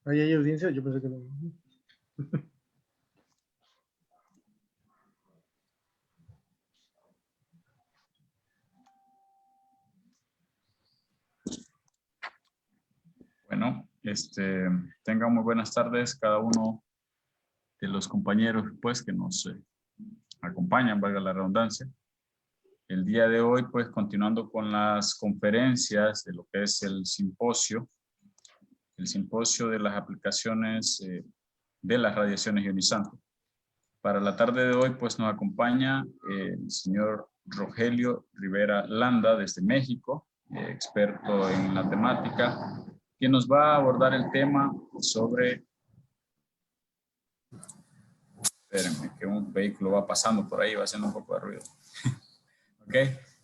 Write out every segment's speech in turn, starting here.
¿Ahí hay audiencia? Yo pensé que no. Bueno, tengan muy buenas tardes cada uno de los compañeros pues que nos acompañan, valga la redundancia. El día de hoy pues continuando con las conferencias de lo que es el simposio de las aplicaciones de las radiaciones ionizantes. Para la tarde de hoy pues nos acompaña el señor Rogelio Rivera Landa desde México, experto en la temática, quien nos va a abordar el tema sobre... Espérenme, que un vehículo va pasando por ahí, va haciendo un poco de ruido. Ok,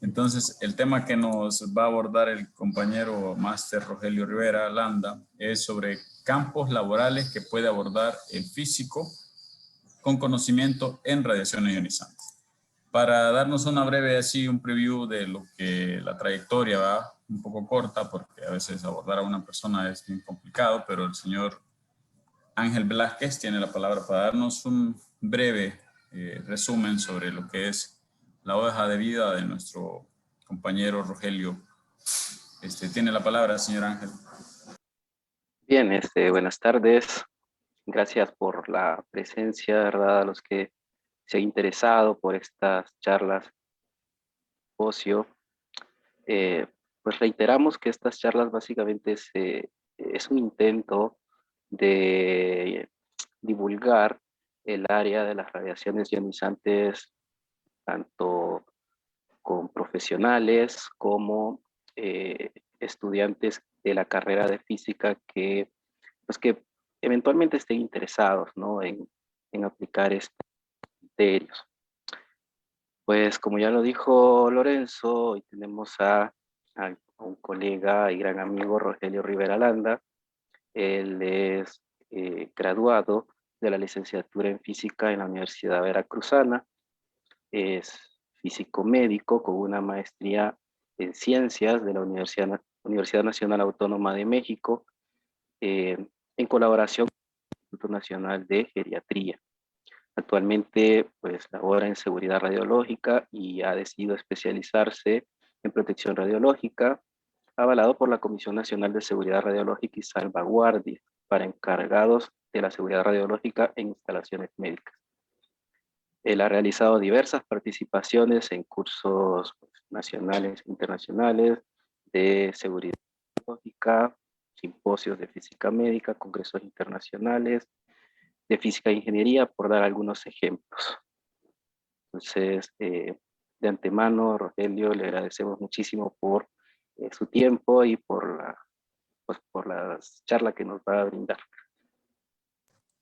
entonces el tema que nos va a abordar el compañero máster Rogelio Rivera Landa es sobre campos laborales que puede abordar el físico con conocimiento en radiaciones ionizantes. Para darnos una breve, así, un preview de lo que la trayectoria va, un poco corta, porque a veces abordar a una persona es bien complicado, pero el señor Ángel Velázquez tiene la palabra para darnos un breve resumen sobre lo que es la hoja de vida de nuestro compañero Rogelio. Tiene la palabra, señor Ángel. Bien, buenas tardes. Gracias por la presencia, ¿verdad? A los que se han interesado por estas charlas ocio. Pues reiteramos que estas charlas básicamente es un intento de divulgar el área de las radiaciones ionizantes, tanto con profesionales como estudiantes de la carrera de física pues que eventualmente estén interesados, ¿no? en aplicar estos criterios. Pues como ya lo dijo Lorenzo, hoy tenemos a un colega y gran amigo, Rogelio Rivera Landa. Él es graduado de la licenciatura en física en la Universidad Veracruzana. Es físico médico con una maestría en ciencias de la Universidad Nacional Autónoma de México, en colaboración con el Instituto Nacional de Geriatría. Actualmente pues labora en seguridad radiológica y ha decidido especializarse en protección radiológica, avalado por la Comisión Nacional de Seguridad Radiológica y Salvaguardia para encargados de la seguridad radiológica en instalaciones médicas. Él ha realizado diversas participaciones en cursos nacionales e internacionales de seguridad radiológica, simposios de física médica, congresos internacionales, de física e ingeniería, por dar algunos ejemplos. Entonces, de antemano, Rogelio, le agradecemos muchísimo por su tiempo y por la charla que nos va a brindar.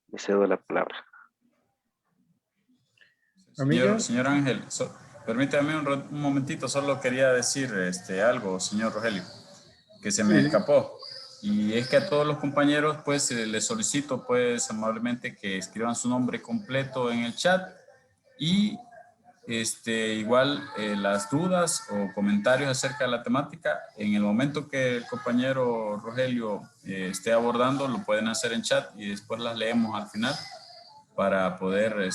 Le cedo la palabra. Señor Ángel, permítame un momentito, solo quería decir algo, señor Rogelio, que se me escapó. Y es que a todos los compañeros, pues, les solicito, pues, amablemente que escriban su nombre completo en el chat y igual las dudas o comentarios acerca de la temática, en el momento que el compañero Rogelio esté abordando, lo pueden hacer en chat y después las leemos al final para poder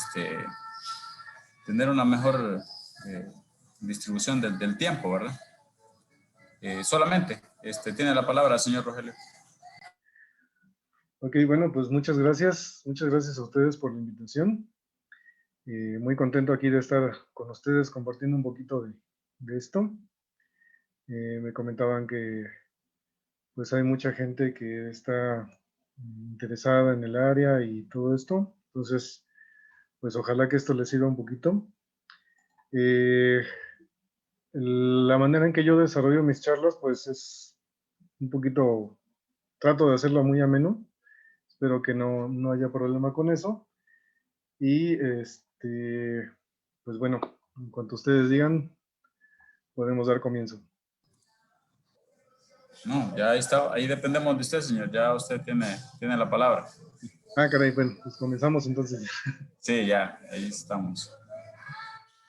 tener una mejor distribución del tiempo, ¿verdad? Solamente tiene la palabra, señor Rogelio. Ok, bueno, pues muchas gracias a ustedes por la invitación. Muy contento aquí de estar con ustedes compartiendo un poquito de esto. Me comentaban que pues hay mucha gente que está interesada en el área y todo esto. Entonces, pues ojalá que esto les sirva un poquito. La manera en que yo desarrollo mis charlas, pues es un poquito, trato de hacerlo muy ameno. Espero que no haya problema con eso. Y pues bueno, en cuanto ustedes digan, podemos dar comienzo. No, ya está, ahí dependemos de usted, señor. Ya usted tiene la palabra. Ah, caray, bueno, pues comenzamos entonces. Sí, ya, ahí estamos.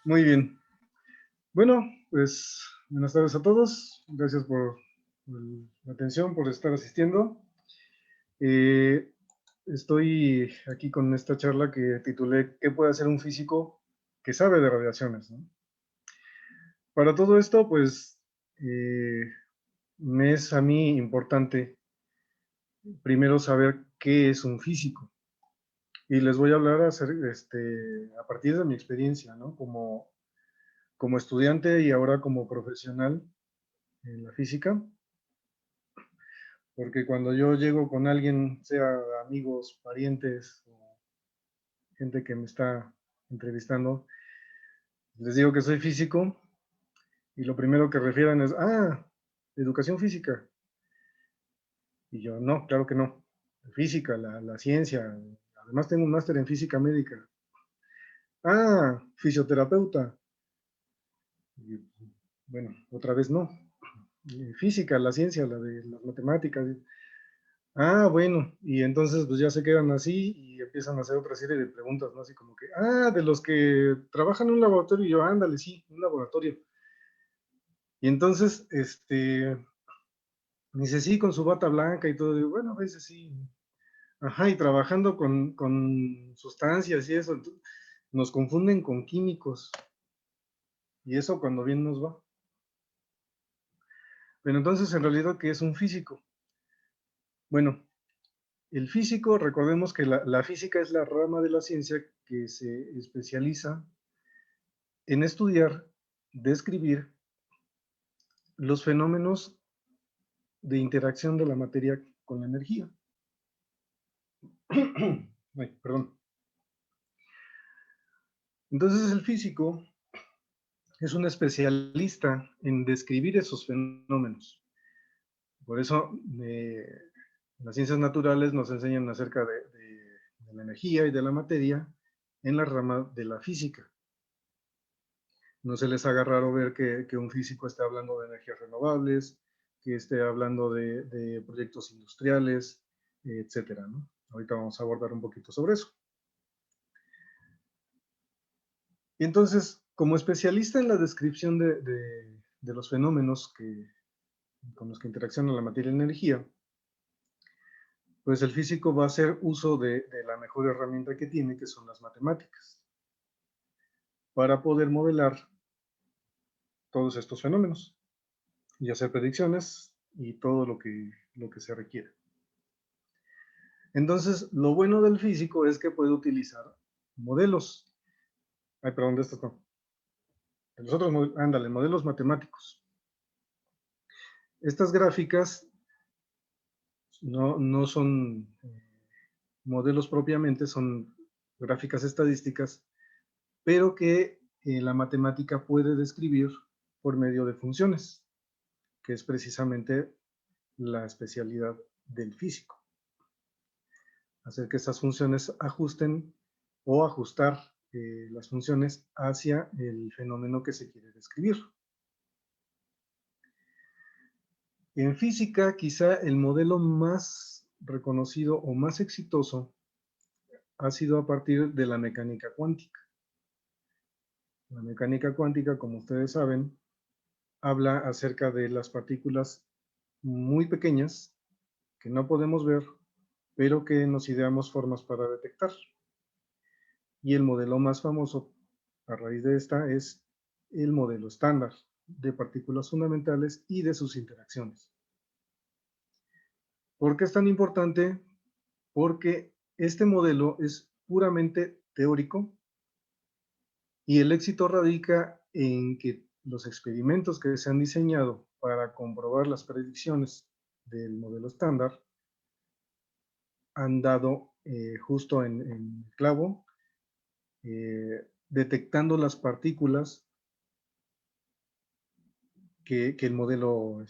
Muy bien. Bueno, pues buenas tardes a todos. Gracias por la atención, por estar asistiendo. Estoy aquí con esta charla que titulé ¿Qué puede hacer un físico que sabe de radiaciones? ¿No? Para todo esto, pues, me es a mí importante primero saber qué es un físico. Y les voy a hablar a partir de mi experiencia, ¿no? Como estudiante y ahora como profesional en la física. Porque cuando yo llego con alguien, sea amigos, parientes o gente que me está entrevistando, les digo que soy físico y lo primero que refieren es, educación física. Y yo, no, claro que no. Física, la ciencia. Además tengo un máster en física médica. Fisioterapeuta. Y, bueno, otra vez no. Física, la ciencia, la de las matemáticas. Bueno, y entonces pues ya se quedan así y empiezan a hacer otra serie de preguntas, ¿no? Así como que, de los que trabajan en un laboratorio, y yo, ándale, sí, un laboratorio. Y entonces, me dice, sí, con su bata blanca y todo, digo, bueno, a veces sí. Ajá, y trabajando con sustancias y eso, nos confunden con químicos. Y eso cuando bien nos va. Pero entonces, en realidad, ¿qué es un físico? Bueno, el físico, recordemos que la física es la rama de la ciencia que se especializa en estudiar, describir los fenómenos de interacción de la materia con la energía. Perdón. Entonces el físico es un especialista en describir esos fenómenos. Por eso las ciencias naturales nos enseñan acerca de la energía y de la materia en la rama de la física. No se les haga raro ver que un físico esté hablando de energías renovables, que esté hablando de proyectos industriales, etcétera, ¿no? Ahorita vamos a abordar un poquito sobre eso. Y entonces, como especialista en la descripción de los fenómenos con los que interacciona la materia y la energía, pues el físico va a hacer uso de la mejor herramienta que tiene, que son las matemáticas, para poder modelar todos estos fenómenos y hacer predicciones y todo lo que se requiere. Entonces, lo bueno del físico es que puede utilizar modelos. Perdón, de estos no. De los otros, modelos matemáticos. Estas gráficas no son modelos propiamente, son gráficas estadísticas, pero que la matemática puede describir por medio de funciones, que es precisamente la especialidad del físico. Hacer que esas funciones ajusten o ajustar las funciones hacia el fenómeno que se quiere describir. En física, quizá el modelo más reconocido o más exitoso ha sido a partir de la mecánica cuántica. La mecánica cuántica, como ustedes saben, habla acerca de las partículas muy pequeñas que no podemos ver, pero que nos ideamos formas para detectar. Y el modelo más famoso a raíz de esta es el modelo estándar de partículas fundamentales y de sus interacciones. ¿Por qué es tan importante? Porque este modelo es puramente teórico y el éxito radica en que los experimentos que se han diseñado para comprobar las predicciones del modelo estándar han dado justo en el clavo, detectando las partículas que el modelo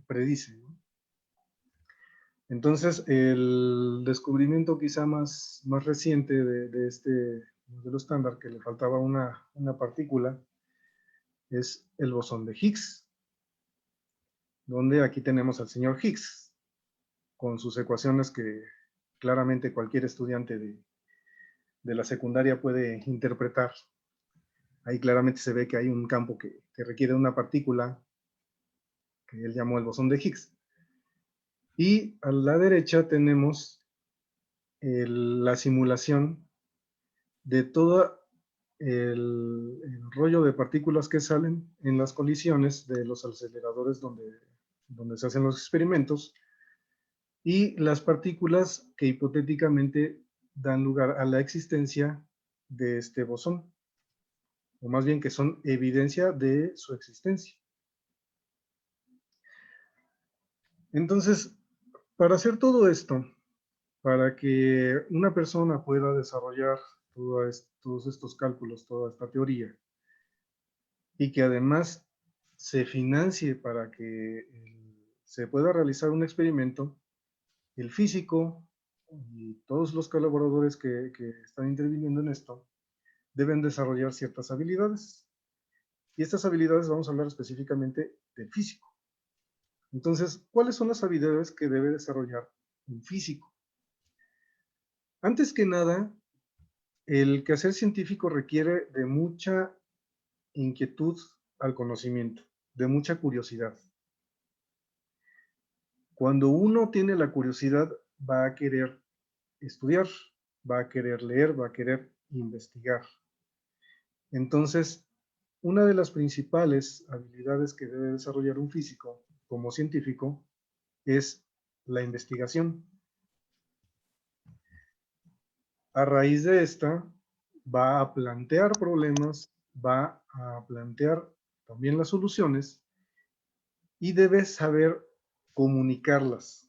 predice, ¿no? Entonces, el descubrimiento quizá más reciente de este modelo estándar, que le faltaba una partícula, es el bosón de Higgs, donde aquí tenemos al señor Higgs, con sus ecuaciones que claramente cualquier estudiante de la secundaria puede interpretar. Ahí claramente se ve que hay un campo que requiere una partícula que él llamó el bosón de Higgs. Y a la derecha tenemos la simulación de todo el rollo de partículas que salen en las colisiones de los aceleradores donde se hacen los experimentos, y las partículas que hipotéticamente dan lugar a la existencia de este bosón, o más bien que son evidencia de su existencia. Entonces, para hacer todo esto, para que una persona pueda desarrollar todos estos cálculos, toda esta teoría, y que además se financie para que se pueda realizar un experimento, el físico y todos los colaboradores que están interviniendo en esto deben desarrollar ciertas habilidades. Y estas habilidades vamos a hablar específicamente del físico. Entonces, ¿cuáles son las habilidades que debe desarrollar un físico? Antes que nada, el quehacer científico requiere de mucha inquietud al conocimiento, de mucha curiosidad. Cuando uno tiene la curiosidad, va a querer estudiar, va a querer leer, va a querer investigar. Entonces, una de las principales habilidades que debe desarrollar un físico como científico es la investigación. A raíz de esta, va a plantear problemas, va a plantear también las soluciones y debe saber comunicarlas.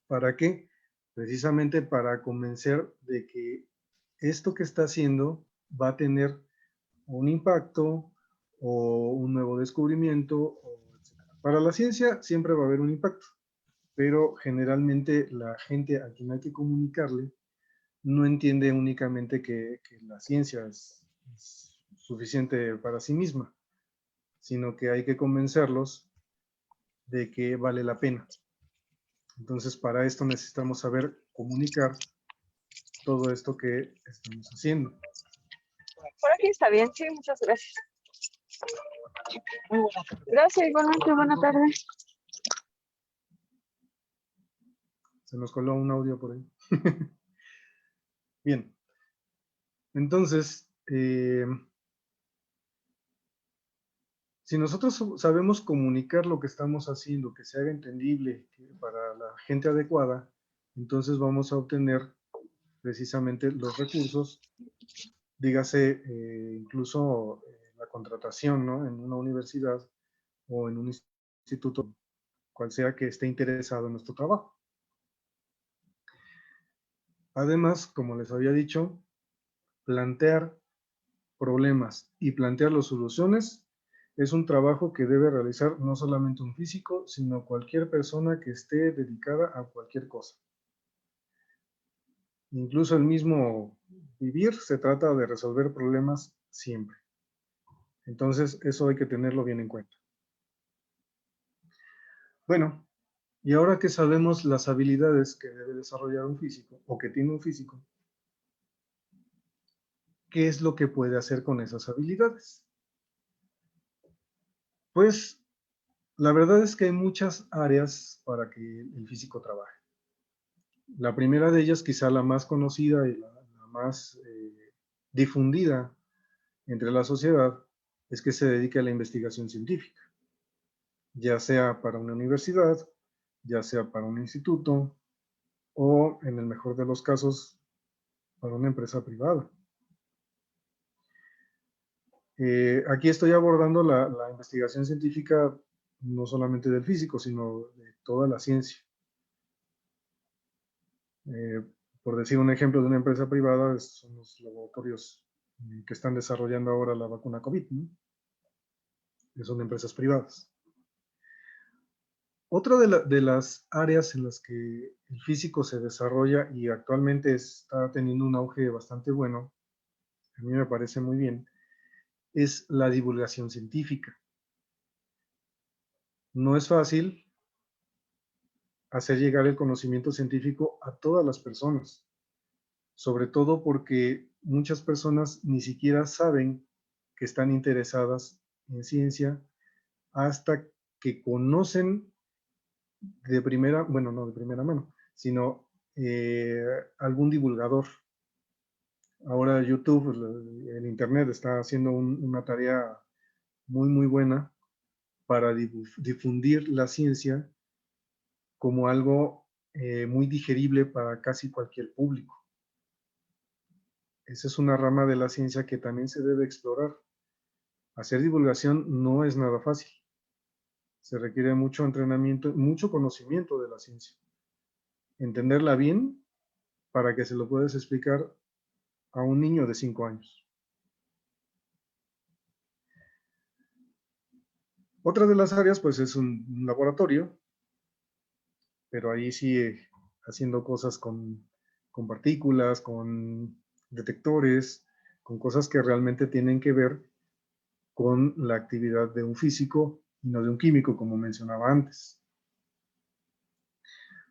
¿Para qué? Precisamente para convencer de que esto que está haciendo va a tener un impacto o un nuevo descubrimiento, etc. Para la ciencia siempre va a haber un impacto, pero generalmente la gente a quien hay que comunicarle no entiende únicamente que la ciencia es suficiente para sí misma, sino que hay que convencerlos de que vale la pena. Entonces, para esto necesitamos saber comunicar todo esto que estamos haciendo. Por aquí está bien, sí, muchas gracias. Gracias, igualmente, buena tarde. Se nos coló un audio por ahí. Bien. Entonces, si nosotros sabemos comunicar lo que estamos haciendo, que se haga entendible para la gente adecuada, entonces vamos a obtener precisamente los recursos, dígase incluso la contratación, ¿no? En una universidad o en un instituto, cual sea que esté interesado en nuestro trabajo. Además, como les había dicho, plantear problemas y plantear las soluciones es un trabajo que debe realizar no solamente un físico, sino cualquier persona que esté dedicada a cualquier cosa. Incluso el mismo vivir se trata de resolver problemas siempre. Entonces, eso hay que tenerlo bien en cuenta. Bueno, y ahora que sabemos las habilidades que debe desarrollar un físico, o que tiene un físico, ¿qué es lo que puede hacer con esas habilidades? Pues, la verdad es que hay muchas áreas para que el físico trabaje. La primera de ellas, quizá la más conocida y la más difundida entre la sociedad, es que se dedique a la investigación científica, ya sea para una universidad, ya sea para un instituto, o en el mejor de los casos, para una empresa privada. Aquí estoy abordando la investigación científica no solamente del físico, sino de toda la ciencia. Por decir un ejemplo de una empresa privada, son los laboratorios que están desarrollando ahora la vacuna COVID, ¿no? Que son empresas privadas. Otra de las áreas en las que el físico se desarrolla y actualmente está teniendo un auge bastante bueno, a mí me parece muy bien, es la divulgación científica. No es fácil hacer llegar el conocimiento científico a todas las personas, sobre todo porque muchas personas ni siquiera saben que están interesadas en ciencia hasta que conocen de primera, bueno, no de primera mano, sino algún divulgador. Ahora YouTube, el Internet está haciendo una tarea muy, muy buena para difundir la ciencia como algo muy digerible para casi cualquier público. Esa es una rama de la ciencia que también se debe explorar. Hacer divulgación no es nada fácil. Se requiere mucho entrenamiento, mucho conocimiento de la ciencia. Entenderla bien para que se lo puedas explicar a un niño de 5 años. Otra de las áreas, pues, es un laboratorio, pero ahí sí haciendo cosas con partículas, con detectores, con cosas que realmente tienen que ver con la actividad de un físico y no de un químico, como mencionaba antes.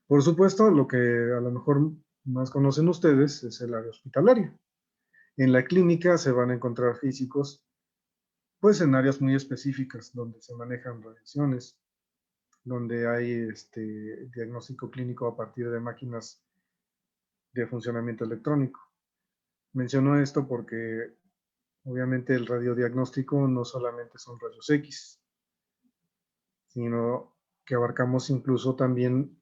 Por supuesto, lo que a lo mejor más conocen ustedes es el área hospitalaria. En la clínica se van a encontrar físicos, pues en áreas muy específicas, donde se manejan radiaciones, donde hay diagnóstico clínico a partir de máquinas de funcionamiento electrónico. Menciono esto porque obviamente el radiodiagnóstico no solamente son rayos X, sino que abarcamos incluso también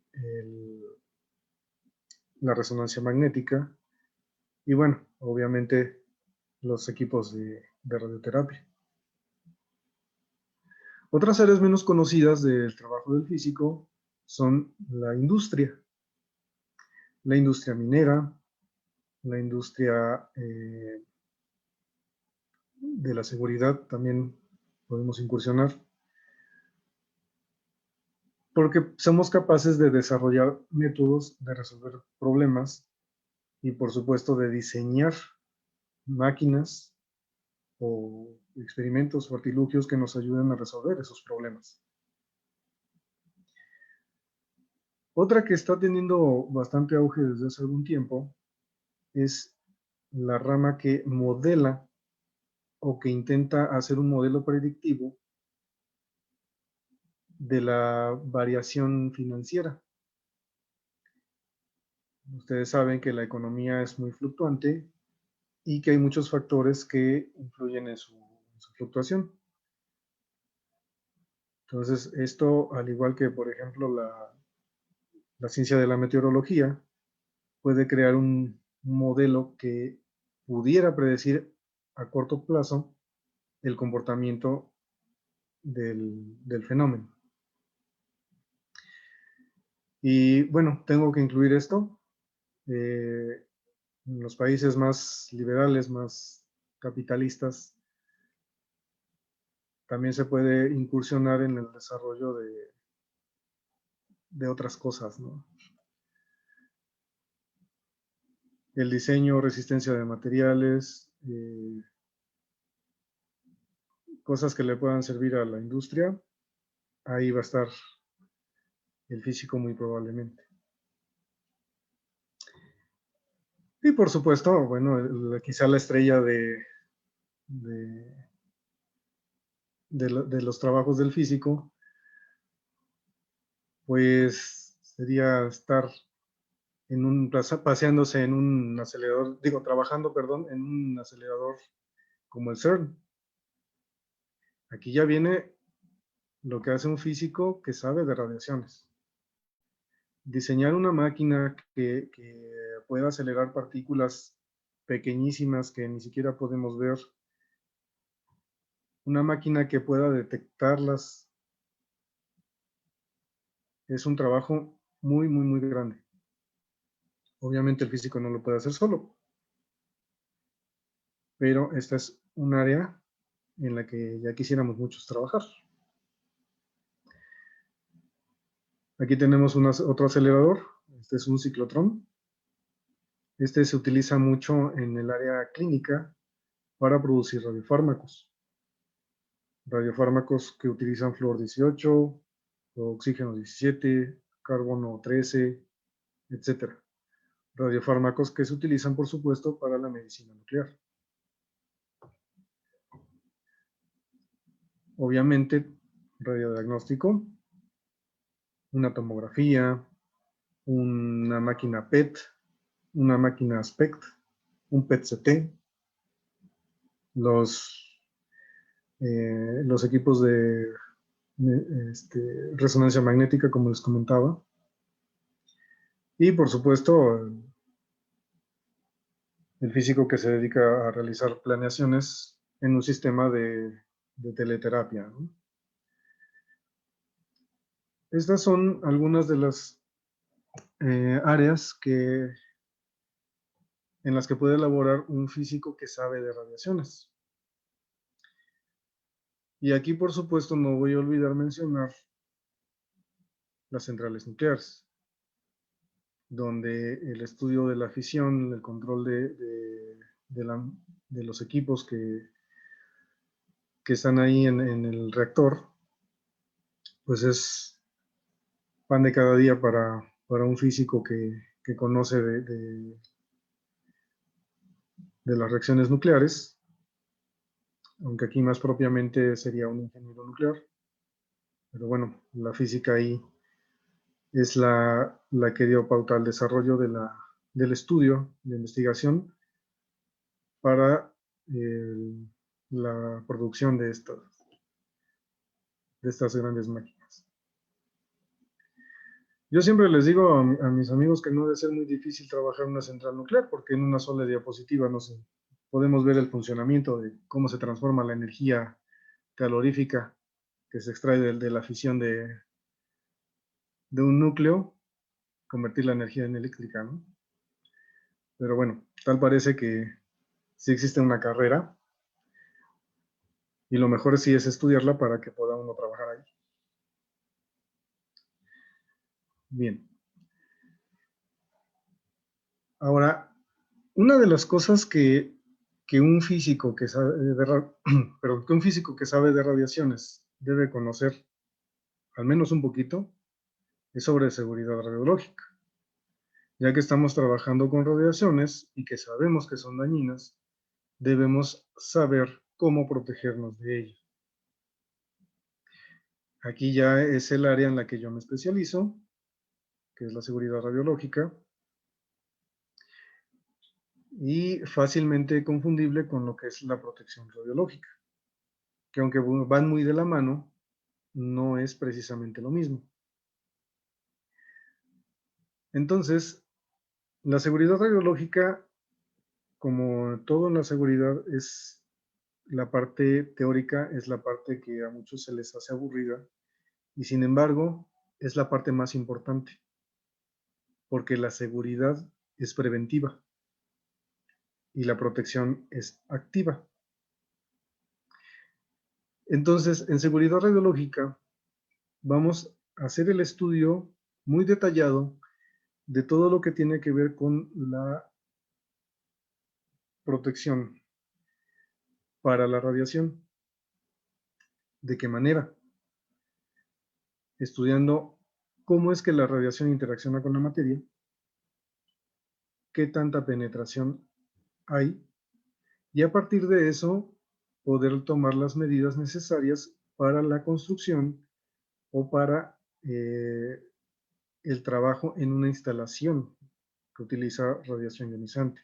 la resonancia magnética y bueno, obviamente los equipos de radioterapia. Otras áreas menos conocidas del trabajo del físico son la industria minera, la industria de la seguridad también podemos incursionar, porque somos capaces de desarrollar métodos de resolver problemas y por supuesto de diseñar máquinas o experimentos o artilugios que nos ayuden a resolver esos problemas. Otra que está teniendo bastante auge desde hace algún tiempo es la rama que modela o que intenta hacer un modelo predictivo de la variación financiera. Ustedes saben que la economía es muy fluctuante y que hay muchos factores que influyen en su fluctuación. Entonces, esto, al igual que, por ejemplo, la ciencia de la meteorología, puede crear un modelo que pudiera predecir a corto plazo el comportamiento del fenómeno. Y bueno, tengo que incluir esto. En los países más liberales, más capitalistas, también se puede incursionar en el desarrollo de otras cosas, ¿no? El diseño, resistencia de materiales, cosas que le puedan servir a la industria, ahí va a estar el físico muy probablemente. Y por supuesto, bueno, quizá la estrella de los trabajos del físico, pues sería estar paseándose en un acelerador, trabajando, perdón, en un acelerador como el CERN. Aquí ya viene lo que hace un físico que sabe de radiaciones. Diseñar una máquina que pueda acelerar partículas pequeñísimas que ni siquiera podemos ver, una máquina que pueda detectarlas, es un trabajo muy, muy, muy grande. Obviamente el físico no lo puede hacer solo, pero esta es un área en la que ya quisiéramos muchos trabajar. Aquí tenemos otro acelerador, este es un ciclotrón. Este se utiliza mucho en el área clínica para producir radiofármacos. Radiofármacos que utilizan flúor 18, oxígeno 17, carbono 13, etc. Radiofármacos que se utilizan, por supuesto, para la medicina nuclear. Obviamente, radiodiagnóstico, una tomografía, una máquina PET, una máquina SPECT, un PET-CT, los equipos de resonancia magnética, como les comentaba, y por supuesto el físico que se dedica a realizar planeaciones en un sistema de teleterapia, ¿no? Estas son algunas de las áreas en las que puede elaborar un físico que sabe de radiaciones. Y aquí, por supuesto, no voy a olvidar mencionar las centrales nucleares, donde el estudio de la fisión, el control de los equipos que están ahí en el reactor, pues es pan de cada día para un físico que conoce de las reacciones nucleares, aunque aquí más propiamente sería un ingeniero nuclear. Pero bueno, la física ahí es la que dio pauta al desarrollo del estudio, de investigación, para la producción de estas grandes máquinas. Yo siempre les digo a mis amigos que no debe ser muy difícil trabajar en una central nuclear, porque en una sola diapositiva podemos ver el funcionamiento de cómo se transforma la energía calorífica que se extrae de la fisión de un núcleo, convertir la energía en eléctrica, ¿no? Pero bueno, tal parece que sí existe una carrera y lo mejor sí es estudiarla para que pueda uno trabajar ahí. Bien. Ahora, una de las cosas que un físico que sabe que un físico que sabe de radiaciones debe conocer, al menos un poquito, es sobre seguridad radiológica. Ya que estamos trabajando con radiaciones y que sabemos que son dañinas, debemos saber cómo protegernos de ello. Aquí ya es el área en la que yo me especializo, que es la seguridad radiológica, y fácilmente confundible con lo que es la protección radiológica, que aunque van muy de la mano, no es precisamente lo mismo. Entonces, la seguridad radiológica, como todo en la seguridad, es la parte teórica, es la parte que a muchos se les hace aburrida, y sin embargo, es la parte más importante, porque la seguridad es preventiva y la protección es activa. Entonces, en seguridad radiológica, vamos a hacer el estudio muy detallado de todo lo que tiene que ver con la protección para la radiación. ¿De qué manera? Estudiando cómo es que la radiación interacciona con la materia, qué tanta penetración hay, y a partir de eso poder tomar las medidas necesarias para la construcción o para el trabajo en una instalación que utiliza radiación ionizante.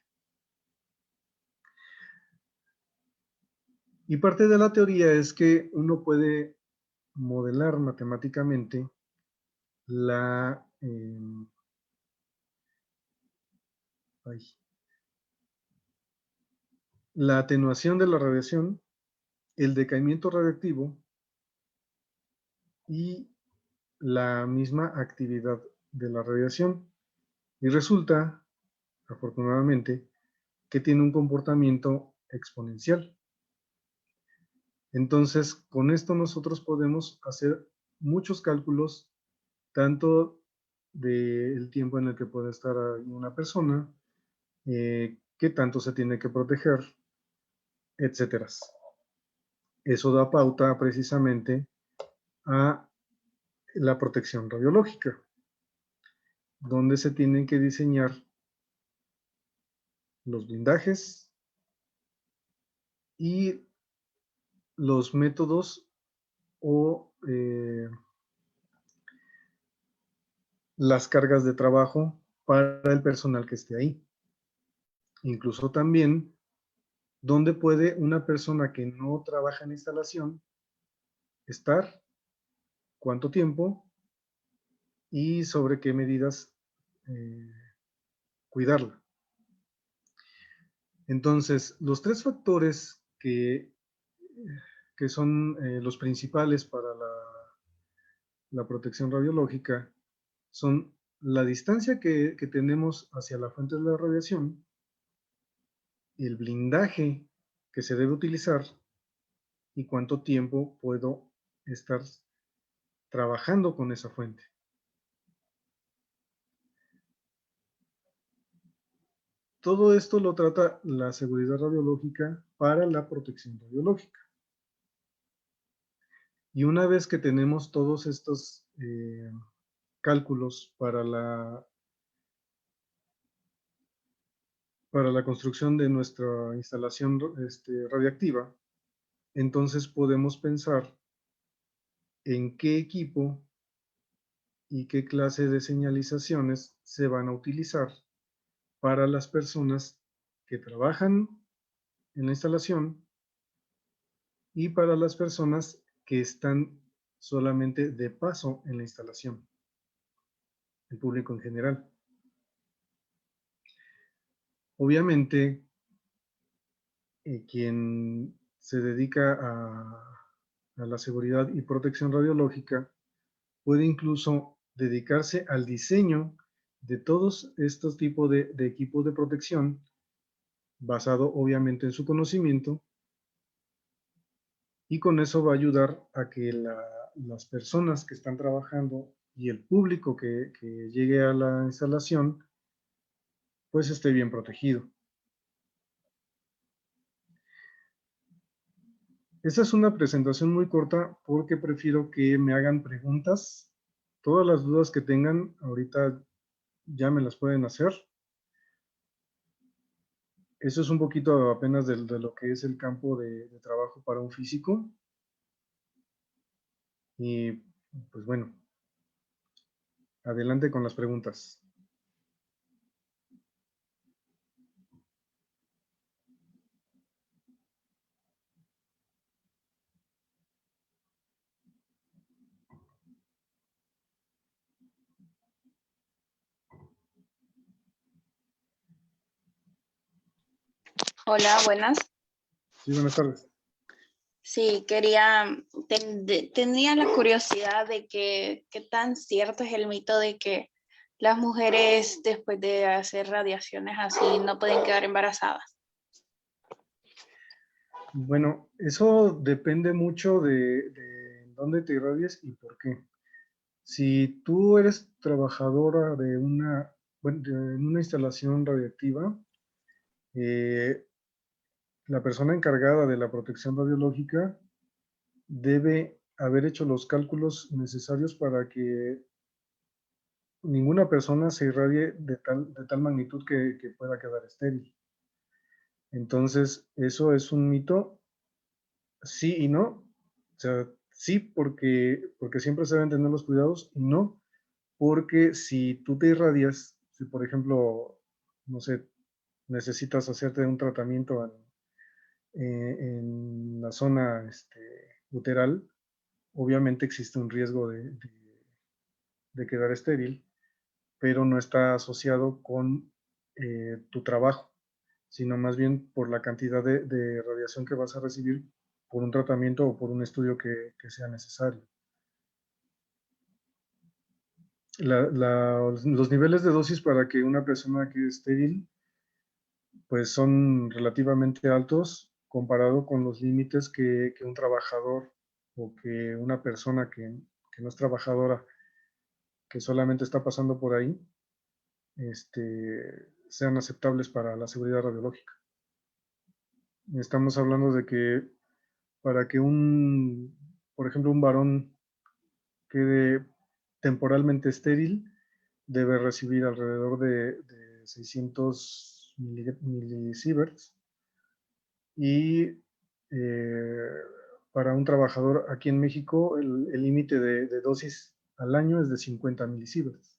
Y parte de la teoría es que uno puede modelar matemáticamente la, la atenuación de la radiación, el decaimiento radiactivo y la misma actividad de la radiación. Y resulta, afortunadamente, que tiene un comportamiento exponencial. Entonces, con esto nosotros podemos hacer muchos cálculos, tanto del tiempo en el que puede estar una persona, qué tanto se tiene que proteger, etcétera. Eso da pauta precisamente a la protección radiológica, donde se tienen que diseñar los blindajes y los métodos o las cargas de trabajo para el personal que esté ahí. Incluso también dónde puede una persona que no trabaja en instalación estar, cuánto tiempo y sobre qué medidas cuidarla. Entonces, los tres factores que son los principales para la protección radiológica son la distancia que tenemos hacia la fuente de la radiación, el blindaje que se debe utilizar y cuánto tiempo puedo estar trabajando con esa fuente. Todo esto lo trata la seguridad radiológica para la protección radiológica. Y una vez que tenemos todos estos cálculos para la construcción de nuestra instalación radiactiva, entonces podemos pensar en qué equipo y qué clase de señalizaciones se van a utilizar para las personas que trabajan en la instalación y para las personas que están solamente de paso en la instalación, el público en general. Obviamente, quien se dedica a la seguridad y protección radiológica puede incluso dedicarse al diseño de todos estos tipos de equipos de protección, basado obviamente en su conocimiento, y con eso va a ayudar a que las personas que están trabajando y el público que llegue a la instalación, pues esté bien protegido. Esta es una presentación muy corta porque prefiero que me hagan preguntas. Todas las dudas que tengan ahorita ya me las pueden hacer. Eso es un poquito apenas de lo que es el campo de trabajo para un físico. Y pues bueno, adelante con las preguntas. Hola, buenas. Sí, buenas tardes. Sí, tenía la curiosidad de qué tan cierto es el mito de que las mujeres después de hacer radiaciones así no pueden quedar embarazadas. Bueno, eso depende mucho de dónde te irradies y por qué. Si tú eres trabajadora de una instalación radiactiva, la persona encargada de la protección radiológica debe haber hecho los cálculos necesarios para que ninguna persona se irradie de tal magnitud que pueda quedar estéril. Entonces, eso es un mito, sí y no. O sea, sí porque siempre se deben tener los cuidados, y no porque si tú te irradias, si por ejemplo, no sé, necesitas hacerte un tratamiento en la zona uteral, obviamente existe un riesgo de quedar estéril, pero no está asociado con tu trabajo, sino más bien por la cantidad de radiación que vas a recibir por un tratamiento o por un estudio que sea necesario. Los niveles de dosis para que una persona quede estéril pues son relativamente altos comparado con los límites que un trabajador o que una persona que no es trabajadora, que solamente está pasando por ahí, sean aceptables para la seguridad radiológica. Estamos hablando de que para que por ejemplo, un varón quede temporalmente estéril, debe recibir alrededor de 600 milisieverts, y para un trabajador aquí en México el límite de dosis al año es de 50 milisieverts.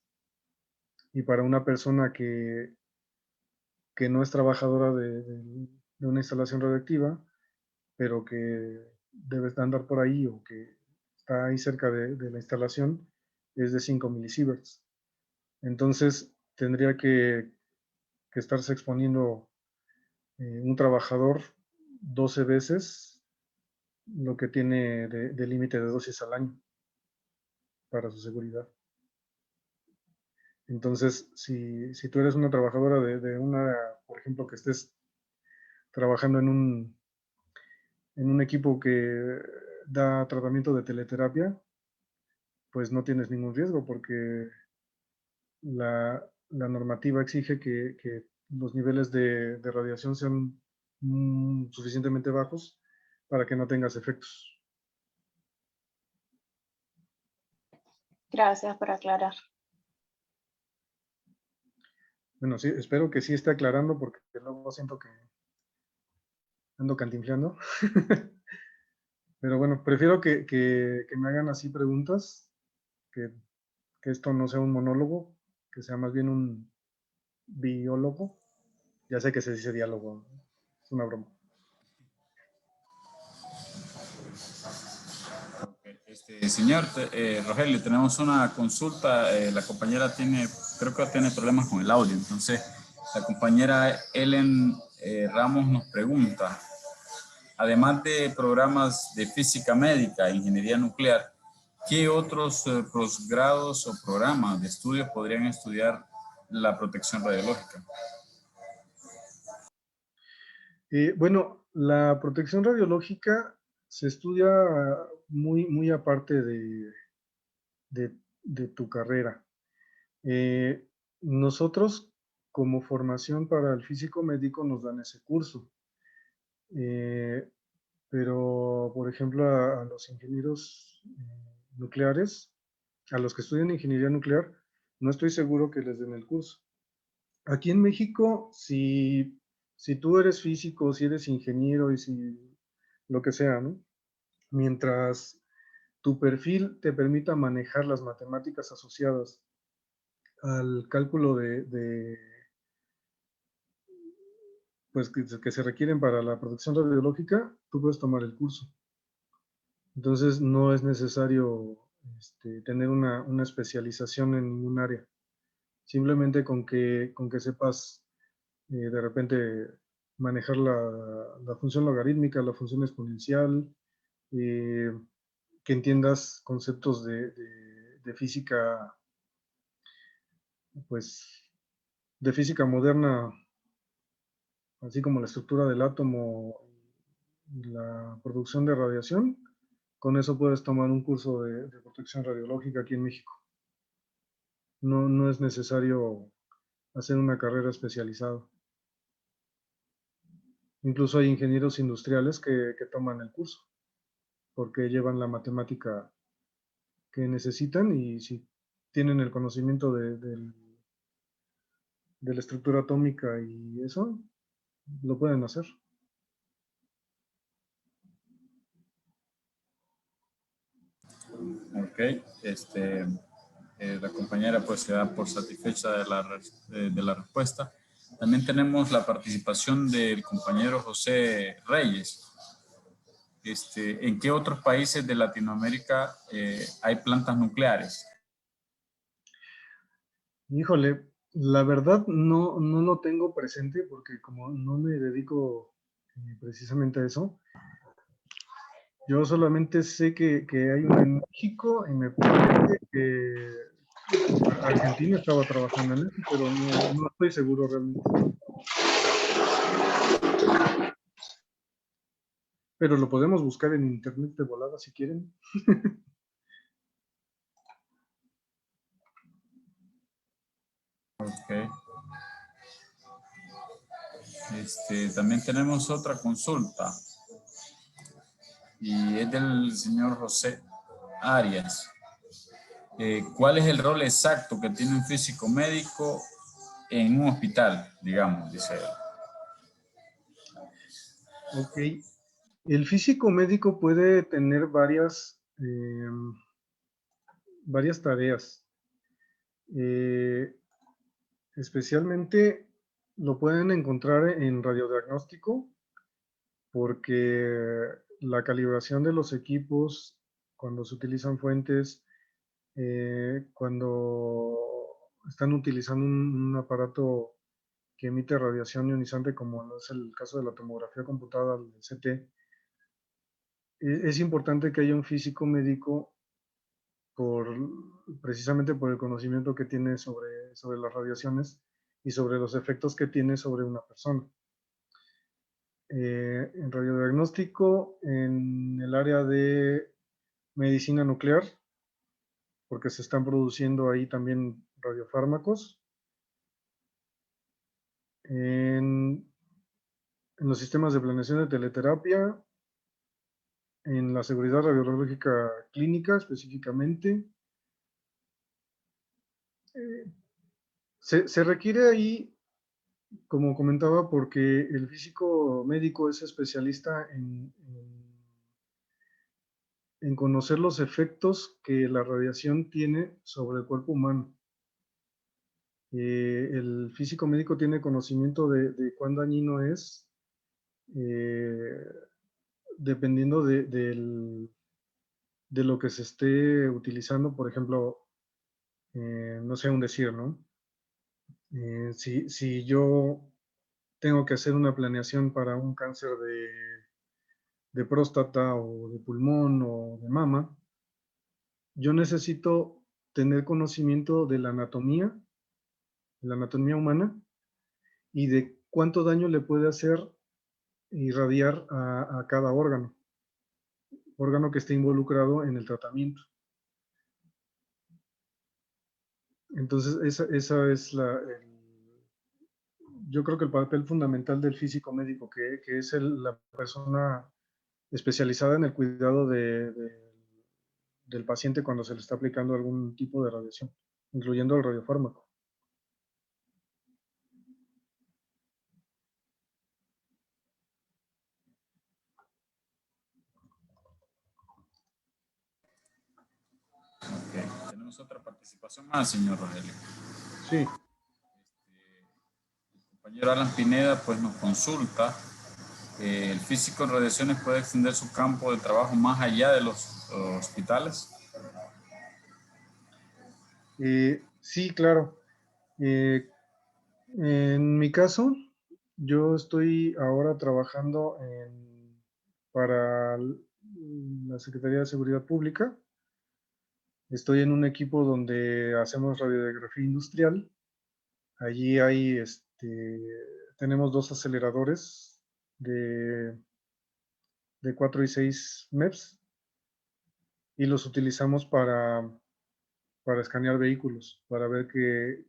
y para una persona que no es trabajadora de una instalación radioactiva, pero que debe andar por ahí o que está ahí cerca de la instalación, es de 5 milisieverts. Entonces, tendría que estarse exponiendo un trabajador 12 veces lo que tiene de límite de dosis al año para su seguridad. Entonces, si tú eres una trabajadora de una, por ejemplo, que estés trabajando en un equipo que da tratamiento de teleterapia, pues no tienes ningún riesgo porque la normativa exige que los niveles de radiación sean suficientemente bajos para que no tengas efectos. Gracias por aclarar. Bueno, sí, espero que sí esté aclarando porque luego siento que ando cantinfleando. Pero bueno, prefiero que me hagan así preguntas, que esto no sea un monólogo, que sea más bien un biólogo. Ya sé que se dice diálogo, es una broma. Señor Rogelio, tenemos una consulta. La compañera creo que tiene problemas con el audio. Entonces, la compañera Ellen Ramos nos pregunta, además de programas de física médica e ingeniería nuclear, ¿qué otros posgrados o programas de estudio podrían estudiar la protección radiológica? Bueno, la protección radiológica se estudia muy aparte de tu carrera. Nosotros, como formación para el físico médico, nos dan ese curso. Pero, por ejemplo, a los ingenieros nucleares, a los que estudian ingeniería nuclear, no estoy seguro que les den el curso. Aquí en México, si tú eres físico, si eres ingeniero y si lo que sea, ¿no? Mientras tu perfil te permita manejar las matemáticas asociadas al cálculo pues que se requieren para la protección radiológica, tú puedes tomar el curso. Entonces no es necesario tener una especialización en ningún área. Simplemente con que sepas de repente manejar la función logarítmica, la función exponencial, que entiendas conceptos de física, pues de física moderna, así como la estructura del átomo y la producción de radiación, con eso puedes tomar un curso de protección radiológica aquí en México. No es necesario hacer una carrera especializada. Incluso hay ingenieros industriales que toman el curso, porque llevan la matemática que necesitan y si tienen el conocimiento de la estructura atómica y eso, lo pueden hacer. Ok, la compañera pues se da por satisfecha de la respuesta. También tenemos la participación del compañero José Reyes. ¿En qué otros países de Latinoamérica hay plantas nucleares? Híjole, la verdad no lo tengo presente porque como no me dedico precisamente a eso, yo solamente sé que hay una en México y me parece que Argentina estaba trabajando en eso, pero no estoy seguro realmente. Pero lo podemos buscar en internet de volada si quieren. Ok. También tenemos otra consulta y es del señor José Arias. ¿Cuál es el rol exacto que tiene un físico médico en un hospital, digamos, dice él? Ok. El físico médico puede tener varias tareas. Especialmente lo pueden encontrar en radiodiagnóstico porque la calibración de los equipos cuando se utilizan fuentes, cuando están utilizando un aparato que emite radiación ionizante, como es el caso de la tomografía computada, el CT, es importante que haya un físico médico precisamente por el conocimiento que tiene sobre las radiaciones y sobre los efectos que tiene sobre una persona. En radiodiagnóstico, en el área de medicina nuclear, porque se están produciendo ahí también radiofármacos. En los sistemas de planeación de teleterapia, en la seguridad radiológica clínica específicamente. Se requiere ahí, como comentaba, porque el físico médico es especialista en conocer los efectos que la radiación tiene sobre el cuerpo humano. El físico médico tiene conocimiento de cuán dañino es, dependiendo de lo que se esté utilizando. Por ejemplo, no sé, un decir, ¿no? Si yo tengo que hacer una planeación para un cáncer de próstata o de pulmón o de mama, yo necesito tener conocimiento de la anatomía humana y de cuánto daño le puede hacer irradiar a cada órgano que esté involucrado en el tratamiento. Entonces, esa es yo creo que el papel fundamental del físico médico, que es la persona especializada en el cuidado del paciente cuando se le está aplicando algún tipo de radiación, incluyendo el radiofármaco. Okay. Tenemos otra participación más, señor Rogelio. Sí. El compañero Alan Pineda pues nos consulta. ¿El físico en radiaciones puede extender su campo de trabajo más allá de los hospitales? Sí, claro. En mi caso, yo estoy ahora trabajando para la Secretaría de Seguridad Pública. Estoy en un equipo donde hacemos radiografía industrial. Allí tenemos 2 aceleradores de 4 y 6 MEPS y los utilizamos para escanear vehículos, para ver que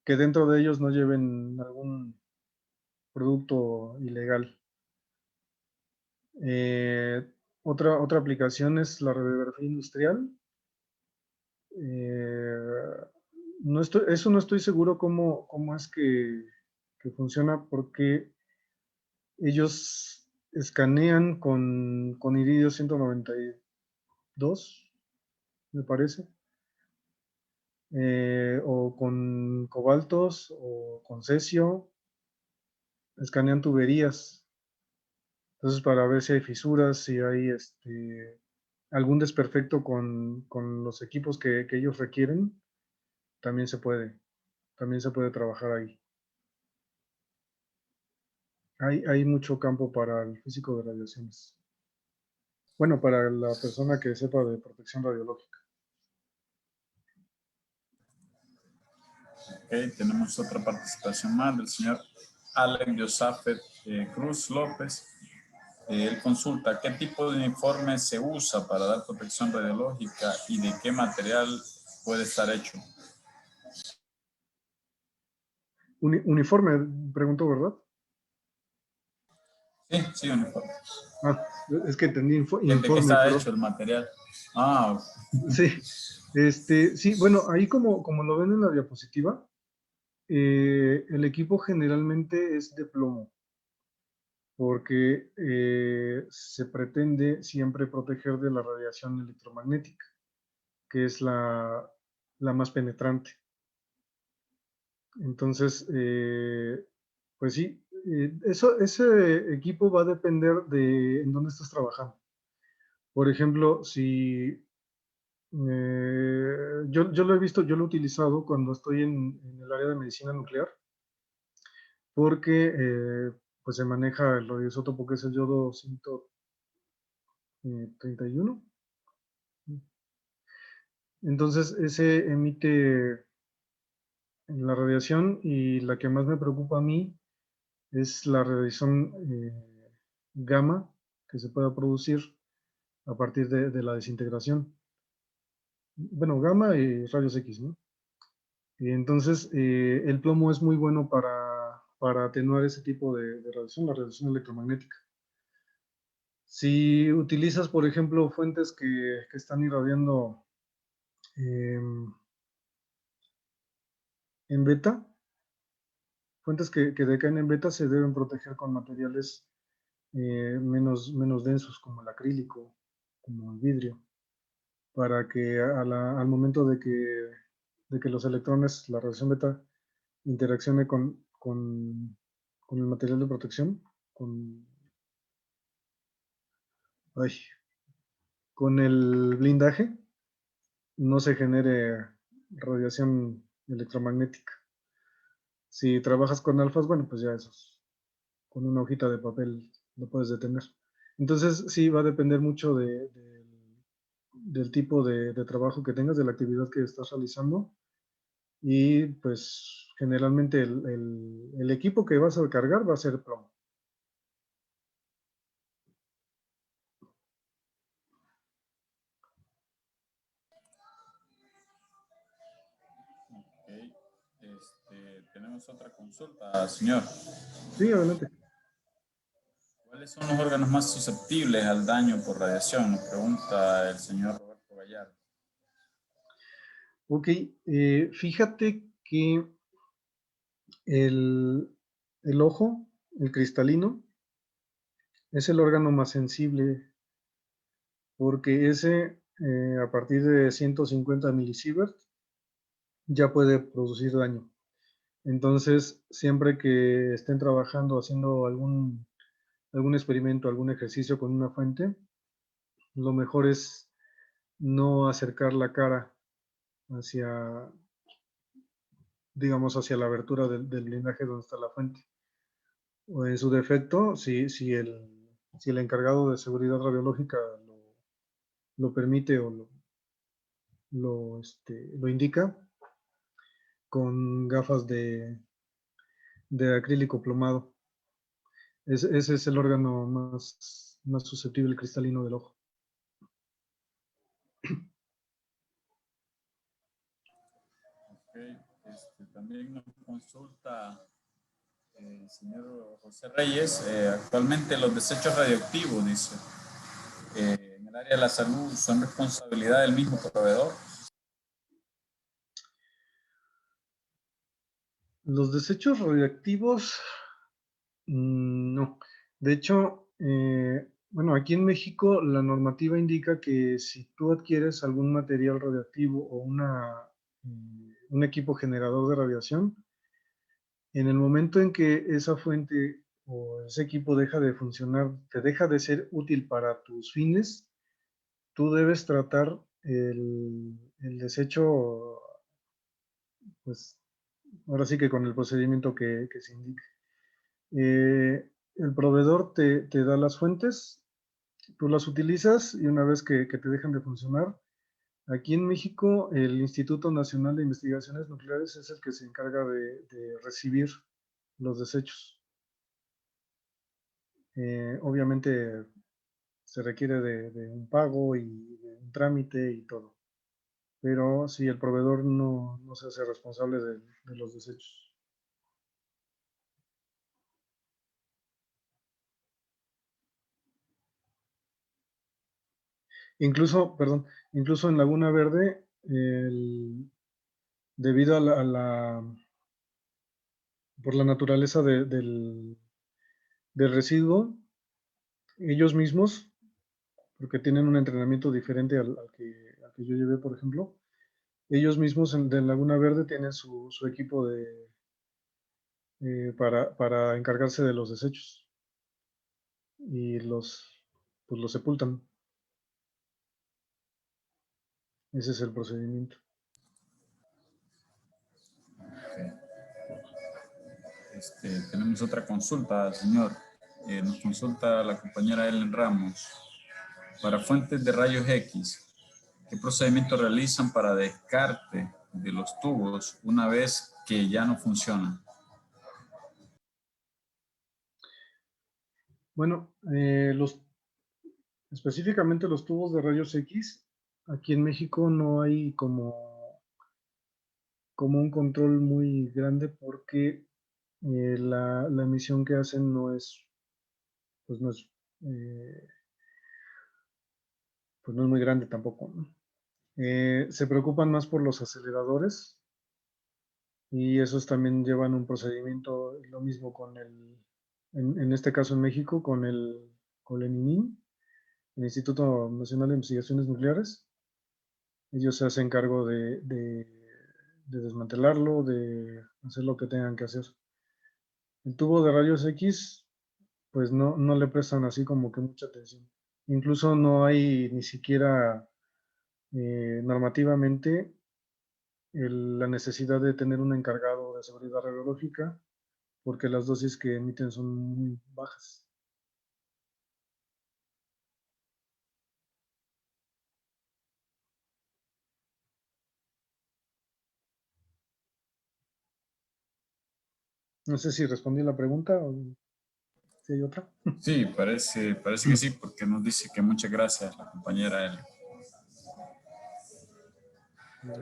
dentro de ellos no lleven algún producto ilegal. Otra aplicación es la radiografía industrial. Eso no estoy seguro cómo es que funciona, porque ellos escanean con iridio 192, me parece, o con cobaltos o con cesio, escanean tuberías. Entonces, para ver si hay fisuras, si hay algún desperfecto con los equipos que ellos requieren, también se puede trabajar ahí. Hay mucho campo para el físico de radiaciones. Bueno, para la persona que sepa de protección radiológica. Okay, tenemos otra participación más del señor Alex Josafet Cruz López. Él consulta qué tipo de uniforme se usa para dar protección radiológica y de qué material puede estar hecho. Uniforme, preguntó, ¿verdad? Sí, uniforme. Ah, es que entendí informe. ¿De qué está hecho el material? Ah, sí. Sí, bueno, ahí como lo ven en la diapositiva, el equipo generalmente es de plomo, porque se pretende siempre proteger de la radiación electromagnética, que es la la más penetrante. Entonces, pues sí, ese equipo va a depender de en dónde estás trabajando. Por ejemplo, si yo lo he visto, yo lo he utilizado cuando estoy en el área de medicina nuclear, porque pues se maneja el radioisótopo que es el yodo 131. Entonces, ese emite la radiación y la que más me preocupa a mí es la radiación gamma que se pueda producir a partir de la desintegración. Bueno, gamma y rayos X, ¿no? Y entonces, el plomo es muy bueno para atenuar ese tipo de radiación, la radiación electromagnética. Si utilizas, por ejemplo, fuentes que están irradiando en beta, fuentes que decaen en beta se deben proteger con materiales menos densos, como el acrílico, como el vidrio, para que al momento de que los electrones, la radiación beta, interaccione con el material de protección, ay, con el blindaje, no se genere radiación electromagnética. Si trabajas con alfas, bueno, pues ya eso, con una hojita de papel lo puedes detener. Entonces, sí, va a depender mucho del tipo de trabajo que tengas, de la actividad que estás realizando. Y pues generalmente el equipo que vas a cargar va a ser plomo. Ok. Tenemos otra consulta, señor. Sí, adelante. ¿Cuáles son los órganos más susceptibles al daño por radiación? Nos pregunta el señor Roberto Gallardo. Ok, fíjate que el ojo, el cristalino, es el órgano más sensible porque ese a partir de 150 milisieverts ya puede producir daño. Entonces, siempre que estén trabajando, haciendo algún experimento, algún ejercicio con una fuente, lo mejor es no acercar la cara hacia, digamos, hacia la abertura del blindaje donde está la fuente. O en su defecto, si el encargado de seguridad radiológica lo permite o lo indica, con gafas de acrílico plomado. Ese es el órgano más susceptible cristalino del ojo. Okay. También nos consulta el señor José Reyes. Actualmente los desechos radioactivos, dice, en el área de la salud, ¿son responsabilidad del mismo proveedor? Los desechos radioactivos, no. De hecho, bueno, aquí en México la normativa indica que si tú adquieres algún material radioactivo o un equipo generador de radiación, en el momento en que esa fuente o ese equipo deja de funcionar, te deja de ser útil para tus fines, tú debes tratar el desecho, pues ahora sí que con el procedimiento que se indique. El proveedor te da las fuentes, tú las utilizas y una vez que te dejan de funcionar, aquí en México el Instituto Nacional de Investigaciones Nucleares es el que se encarga de recibir los desechos. Obviamente se requiere de un pago y de un trámite y todo, pero si el proveedor no se hace responsable de los desechos. Incluso, perdón, incluso en Laguna Verde, debido por la naturaleza del residuo, ellos mismos, porque tienen un entrenamiento diferente al que yo llevé, por ejemplo, ellos mismos de Laguna Verde tienen su equipo para encargarse de los desechos y pues los sepultan. Ese es el procedimiento. Tenemos otra consulta, señor. Nos consulta la compañera Ellen Ramos. Para fuentes de rayos X, ¿qué procedimiento realizan para descarte de los tubos una vez que ya no funcionan? Bueno, específicamente los tubos de rayos X, aquí en México no hay como un control muy grande porque la emisión que hacen pues no es, eh, pues no es muy grande tampoco, ¿no? Se preocupan más por los aceleradores y esos también llevan un procedimiento, lo mismo con en este caso en México, con el ININ, el Instituto Nacional de Investigaciones Nucleares. Ellos se hacen cargo de desmantelarlo, de hacer lo que tengan que hacer. El tubo de rayos X, pues no le prestan así como que mucha atención. Incluso no hay ni siquiera normativamente la necesidad de tener un encargado de seguridad radiológica porque las dosis que emiten son muy bajas. No sé si respondí la pregunta o si hay otra. Sí, parece que sí, porque nos dice que muchas gracias la compañera Ellen.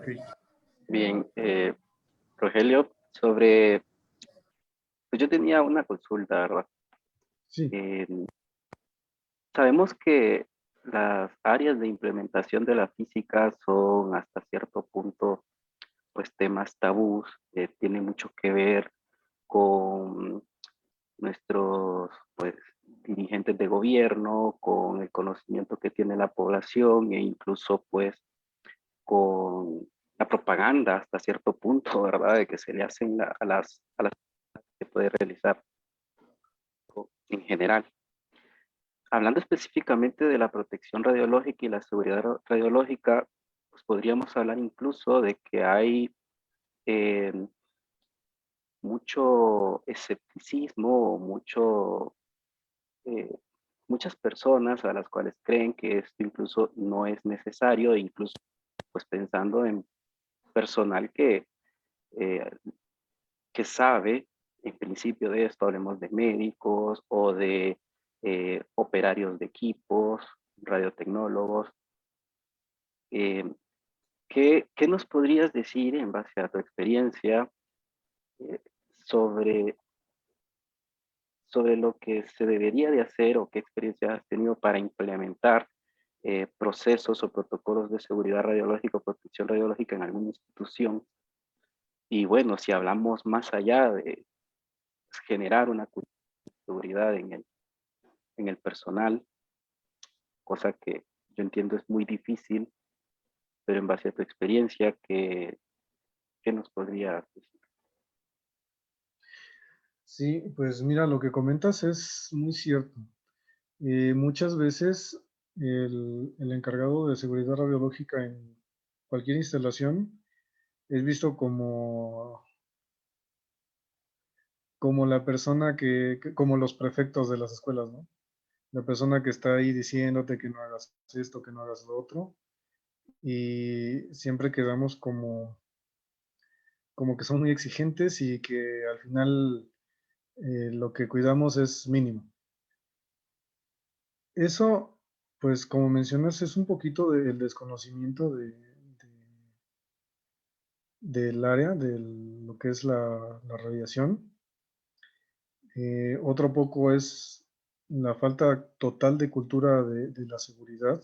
Okay. Bien, Rogelio, pues yo tenía una consulta, ¿verdad? Sí. Sabemos que las áreas de implementación de la física son hasta cierto punto, pues, temas tabús, tiene mucho que ver con nuestros, pues, dirigentes de gobierno, con el conocimiento que tiene la población e incluso, pues, con la propaganda hasta cierto punto, ¿verdad? De que se le hacen a las que puede realizar en general. Hablando específicamente de la protección radiológica y la seguridad radiológica, pues podríamos hablar incluso de que hay eh, mucho escepticismo o muchas personas a las cuales creen que esto incluso no es necesario, incluso pues pensando en personal eh, que sabe en principio de esto, hablemos de médicos o de operarios de equipos, radiotecnólogos. ¿Qué nos podrías decir en base a tu experiencia eh, sobre lo que se debería de hacer o qué experiencia has tenido para implementar procesos o protocolos de seguridad radiológica o protección radiológica en alguna institución? Y bueno, si hablamos más allá de generar una cultura de seguridad en el personal, cosa que yo entiendo es muy difícil, pero en base a tu experiencia, ¿qué nos podrías decir? Sí, pues mira, lo que comentas es muy cierto. Muchas veces el encargado de seguridad radiológica en cualquier instalación es visto como la persona como los prefectos de las escuelas, ¿no? La persona que está ahí diciéndote que no hagas esto, que no hagas lo otro. Y siempre quedamos como que son muy exigentes y que al final lo que cuidamos es mínimo. Eso, pues como mencionas, es un poquito del desconocimiento del área, de lo que es la radiación. Otro poco es la falta total de cultura de la seguridad.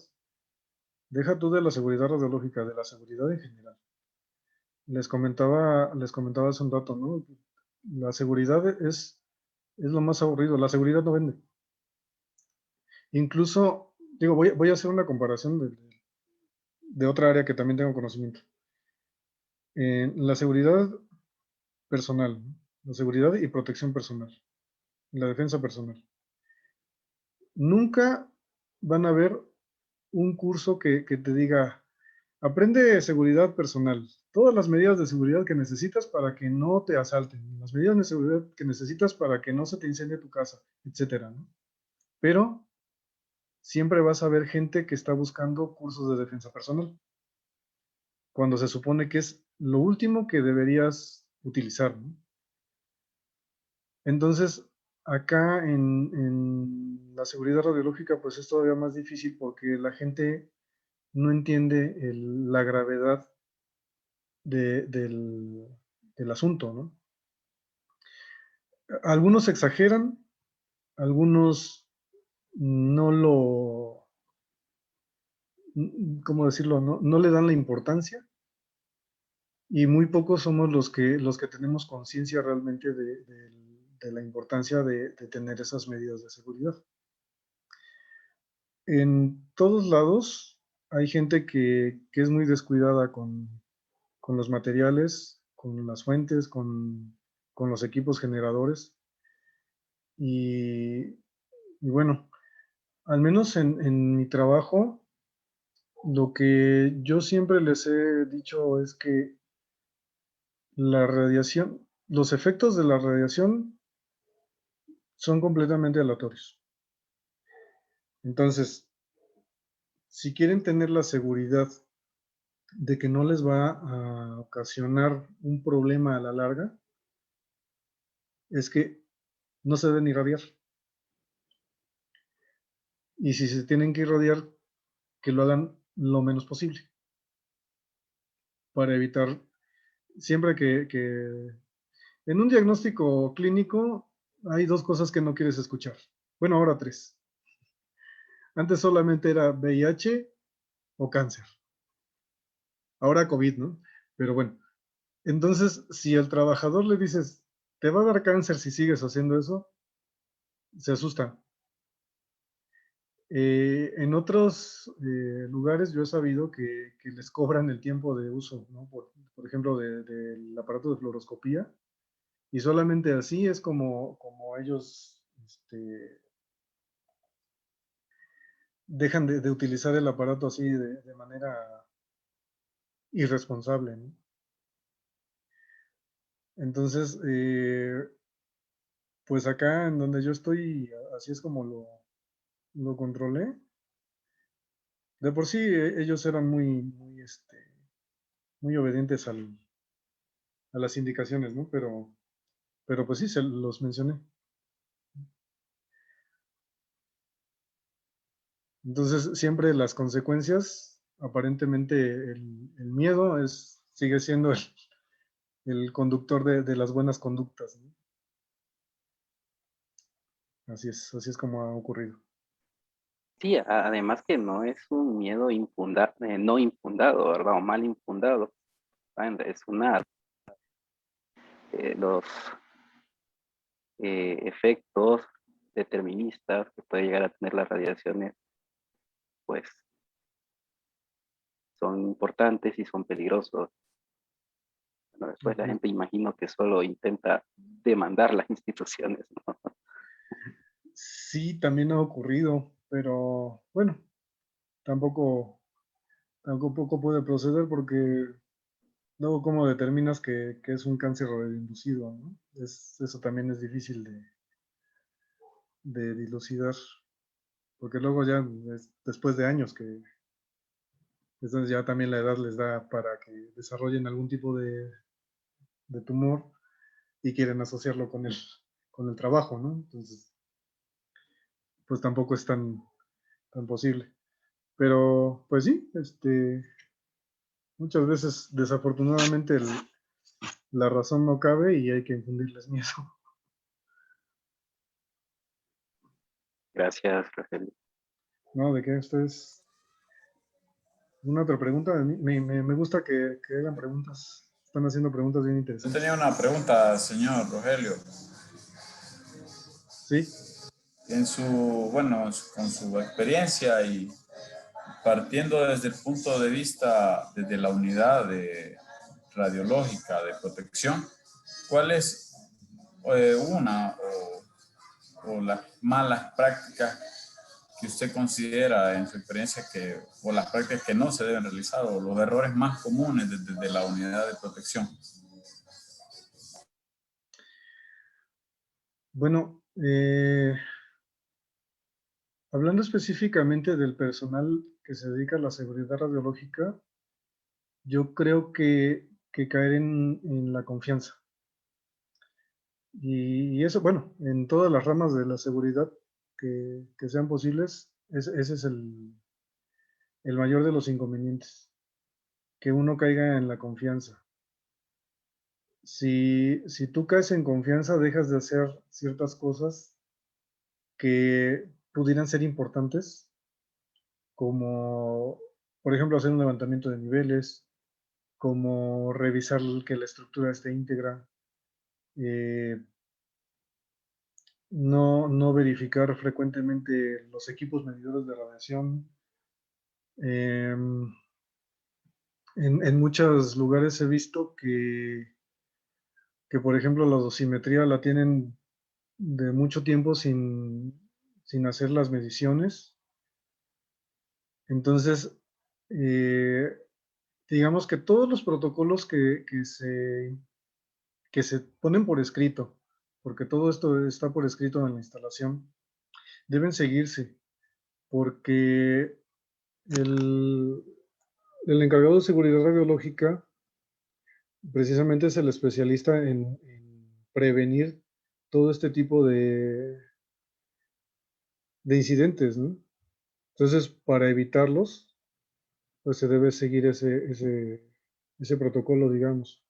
Deja tú de la seguridad radiológica, de la seguridad en general. Les comentaba hace un rato, ¿no? La seguridad es lo más aburrido, la seguridad no vende. Incluso, digo, voy a hacer una comparación de otra área que también tengo conocimiento. La seguridad personal, ¿no? La seguridad y protección personal, la defensa personal. Nunca van a ver un curso que te diga, aprende seguridad personal, todas las medidas de seguridad que necesitas para que no te asalten, las medidas de seguridad que necesitas para que no se te incendie tu casa, etcétera, ¿no? Pero siempre vas a ver gente que está buscando cursos de defensa personal, cuando se supone que es lo último que deberías utilizar, ¿no? Entonces, acá en la seguridad radiológica, pues es todavía más difícil porque la gente no entiende la gravedad del asunto, ¿no? Algunos exageran, algunos no lo, ¿cómo decirlo? No le dan la importancia y muy pocos somos los que tenemos conciencia realmente de la importancia de tener esas medidas de seguridad. En todos lados hay gente que es muy descuidada con los materiales, con las fuentes, con los equipos generadores. Y bueno, al menos en mi trabajo, lo que yo siempre les he dicho es que la radiación, los efectos de la radiación son completamente aleatorios. Entonces, si quieren tener la seguridad de que no les va a ocasionar un problema a la larga, es que no se deben irradiar. Y si se tienen que irradiar, que lo hagan lo menos posible. Para evitar, siempre que en un diagnóstico clínico hay dos cosas que no quieres escuchar. Bueno, ahora tres. Antes solamente era VIH o cáncer. Ahora COVID, ¿no? Pero bueno, entonces si al trabajador le dices, te va a dar cáncer si sigues haciendo eso, se asusta. En otros lugares yo he sabido que les cobran el tiempo de uso, ¿no? Por ejemplo, del aparato de fluoroscopía, y solamente así es como ellos dejan de utilizar el aparato así de manera irresponsable, ¿no? Entonces, pues acá en donde yo estoy, así es como lo controlé. De por sí, ellos eran muy obedientes a las indicaciones, ¿no? Pero pues sí, se los mencioné. Entonces, siempre las consecuencias, aparentemente el miedo sigue siendo el conductor de las buenas conductas, ¿no? Así es como ha ocurrido. Sí, además que no es un miedo no infundado, ¿verdad? O mal infundado. Es los efectos deterministas que puede llegar a tener las radiaciones, pues son importantes y son peligrosos. Bueno, después la gente imagino que solo intenta demandar las instituciones, ¿no? Sí, también ha ocurrido, pero bueno, tampoco puede proceder porque luego cómo determinas que es un cáncer radioinducido, ¿no? Eso también es difícil de dilucidar, porque luego ya después de años que entonces ya también la edad les da para que desarrollen algún tipo de tumor y quieren asociarlo con el trabajo, ¿no? Entonces, pues tampoco es tan posible. Pero, pues sí, muchas veces desafortunadamente la razón no cabe y hay que infundirles miedo. Gracias, Rogelio. No, ¿de qué? Ustedes. ¿Una otra pregunta? Me gusta que hagan preguntas. Están haciendo preguntas bien Yo interesantes. tenía una pregunta, señor Rogelio. Sí. Bueno, con su experiencia y partiendo desde el punto de vista, desde la unidad radiológica de protección, ¿cuál es una o las malas prácticas que usted considera en su experiencia o las prácticas que no se deben realizar, o los errores más comunes de la unidad de protección? Bueno, hablando específicamente del personal que se dedica a la seguridad radiológica, yo creo que caer en la confianza. Y eso, bueno, en todas las ramas de la seguridad que sean posibles, ese es el mayor de los inconvenientes, que uno caiga en la confianza. Si tú caes en confianza, dejas de hacer ciertas cosas que pudieran ser importantes, como, por ejemplo, hacer un levantamiento de niveles, como revisar que la estructura esté íntegra, no verificar frecuentemente los equipos medidores de radiación. En muchos lugares he visto que, por ejemplo, la dosimetría la tienen de mucho tiempo sin hacer las mediciones. Entonces, digamos que todos los protocolos que se ponen por escrito, porque todo esto está por escrito en la instalación, deben seguirse, porque el encargado de seguridad radiológica precisamente es el especialista en prevenir todo este tipo de incidentes, ¿no? Entonces, para evitarlos, pues se debe seguir ese protocolo, digamos.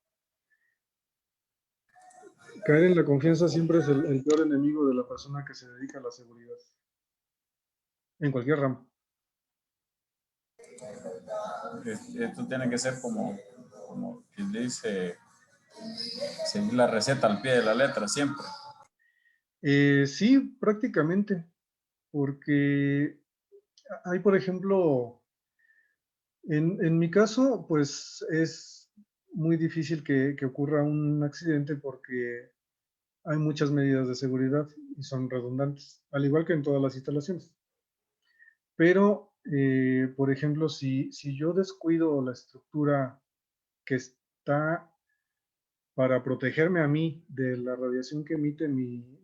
Caer en la confianza siempre es el peor enemigo de la persona que se dedica a la seguridad, en cualquier ramo. Esto tiene que ser como quien dice, seguir la receta al pie de la letra siempre. Sí, prácticamente, porque hay, por ejemplo, en mi caso, pues es muy difícil que ocurra un accidente porque hay muchas medidas de seguridad y son redundantes, al igual que en todas las instalaciones. Pero, por ejemplo, si yo descuido la estructura que está para protegerme a mí de la radiación que emite mi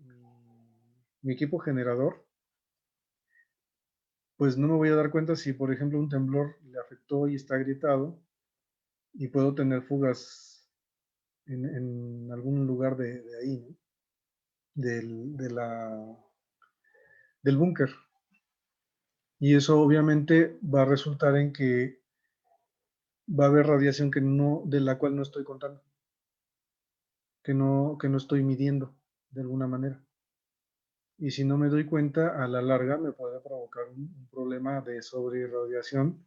equipo generador, pues no me voy a dar cuenta si, por ejemplo, un temblor le afectó y está agrietado y puedo tener fugas en algún lugar de ahí, ¿no? del búnker. Y eso obviamente va a resultar en que va a haber radiación de la cual no estoy contando, que no estoy midiendo de alguna manera. Y si no me doy cuenta, a la larga me puede provocar un problema de sobreirradiación,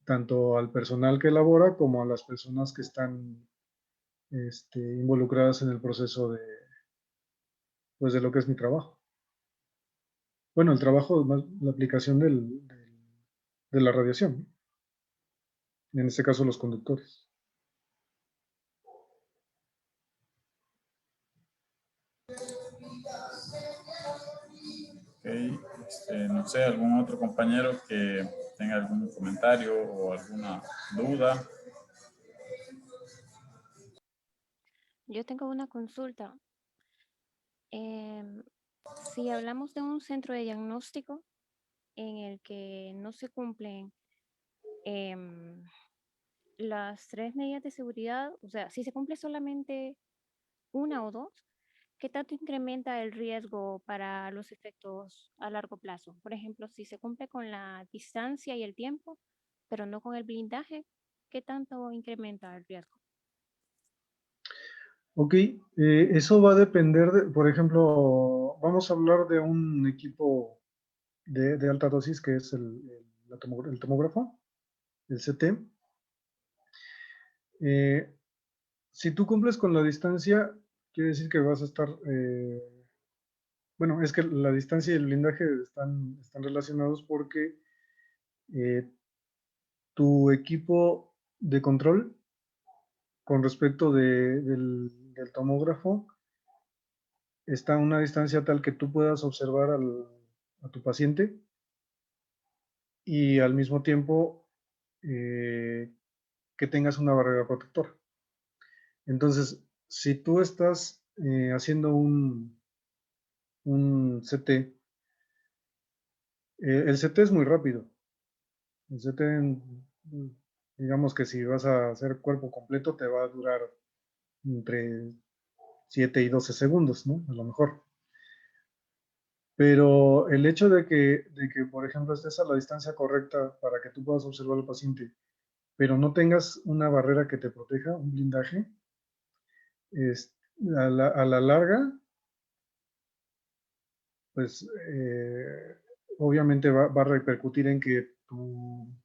tanto al personal que elabora como a las personas que están involucradas en el proceso pues de lo que es mi trabajo. Bueno, el trabajo, la aplicación de la radiación, ¿no? En este caso los conductores. Okay. No sé, algún otro compañero que tenga algún comentario o alguna duda. Yo tengo una consulta. Si hablamos de un centro de diagnóstico en el que no se cumplen las 3 medidas de seguridad, o sea, si se cumple solamente una o dos, ¿qué tanto incrementa el riesgo para los efectos a largo plazo? Por ejemplo, si se cumple con la distancia y el tiempo, pero no con el blindaje, ¿qué tanto incrementa el riesgo? Ok, eso va a depender por ejemplo, vamos a hablar de un equipo de alta dosis que es el tomógrafo, el CT. Si tú cumples con la distancia, quiere decir que vas a estar, bueno, es que la distancia y el blindaje están relacionados porque tu equipo de control con respecto del tomógrafo, está a una distancia tal que tú puedas observar a tu paciente y al mismo tiempo que tengas una barrera protectora. Entonces, si tú estás haciendo un CT, el CT es muy rápido. El CT, digamos que si vas a hacer cuerpo completo, te va a durar entre 7 y 12 segundos, ¿no? A lo mejor. Pero el hecho de que, por ejemplo, estés a la distancia correcta para que tú puedas observar al paciente, pero no tengas una barrera que te proteja, un blindaje, a la larga, pues obviamente va a repercutir en que tu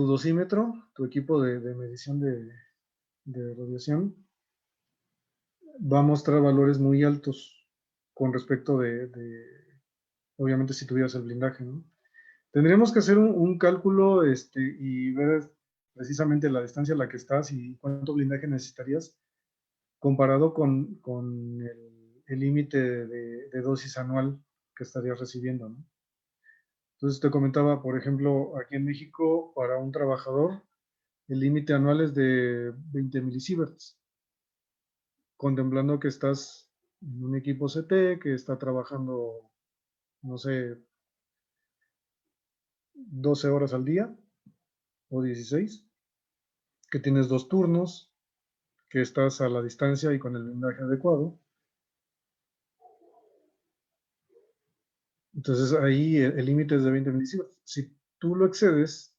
dosímetro, tu equipo de medición de radiación, va a mostrar valores muy altos con respecto obviamente si tuvieras el blindaje, ¿no? Tendríamos que hacer un cálculo y ver precisamente la distancia a la que estás y cuánto blindaje necesitarías comparado con el límite de dosis anual que estarías recibiendo, ¿no? Entonces te comentaba, por ejemplo, aquí en México, para un trabajador, el límite anual es de 20 milisieverts, contemplando que estás en un equipo CT, que está trabajando, no sé, 12 horas al día o 16, que tienes 2 turnos, que estás a la distancia y con el blindaje adecuado. Entonces ahí el límite es de 20 milisieverts. Si tú lo excedes,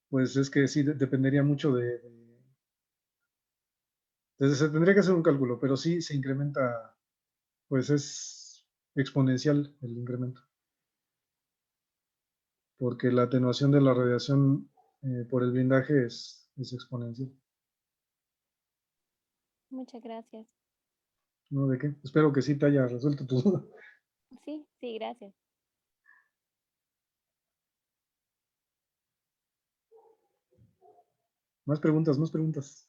pues es que sí dependería mucho entonces se tendría que hacer un cálculo, pero sí se incrementa, pues es exponencial el incremento. Porque la atenuación de la radiación por el blindaje es exponencial. Muchas gracias. ¿No? ¿De qué? Espero que sí te haya resuelto tu duda. Sí, sí, gracias. Más preguntas, más preguntas.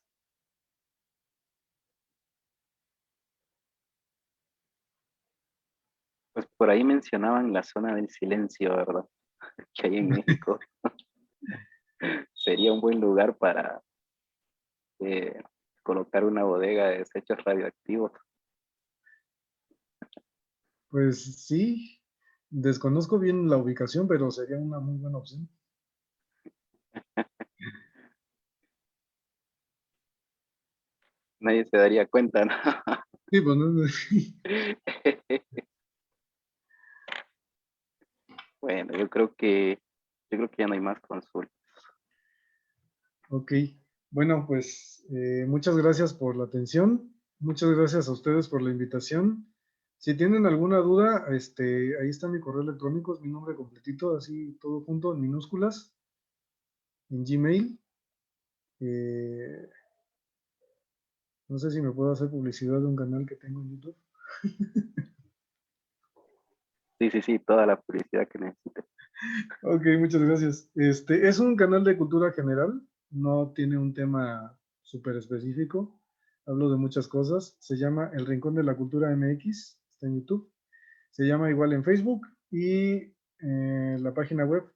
Pues por ahí mencionaban la zona del silencio, ¿verdad? Que hay en México. Sería un buen lugar para colocar una bodega de desechos radioactivos. Pues sí, desconozco bien la ubicación, pero sería una muy buena opción. Nadie se daría cuenta, ¿no? Sí, pues no. Bueno, yo creo que ya no hay más consultas. Ok, bueno, pues muchas gracias por la atención. Muchas gracias a ustedes por la invitación. Si tienen alguna duda, ahí está mi correo electrónico, es mi nombre completito, así todo junto en minúsculas, en Gmail. No sé si me puedo hacer publicidad de un canal que tengo en YouTube. Sí, toda la publicidad que necesites. Ok, muchas gracias. Es un canal de cultura general, no tiene un tema súper específico. Hablo de muchas cosas. Se llama El Rincón de la Cultura MX, está en YouTube. Se llama igual en Facebook y la página web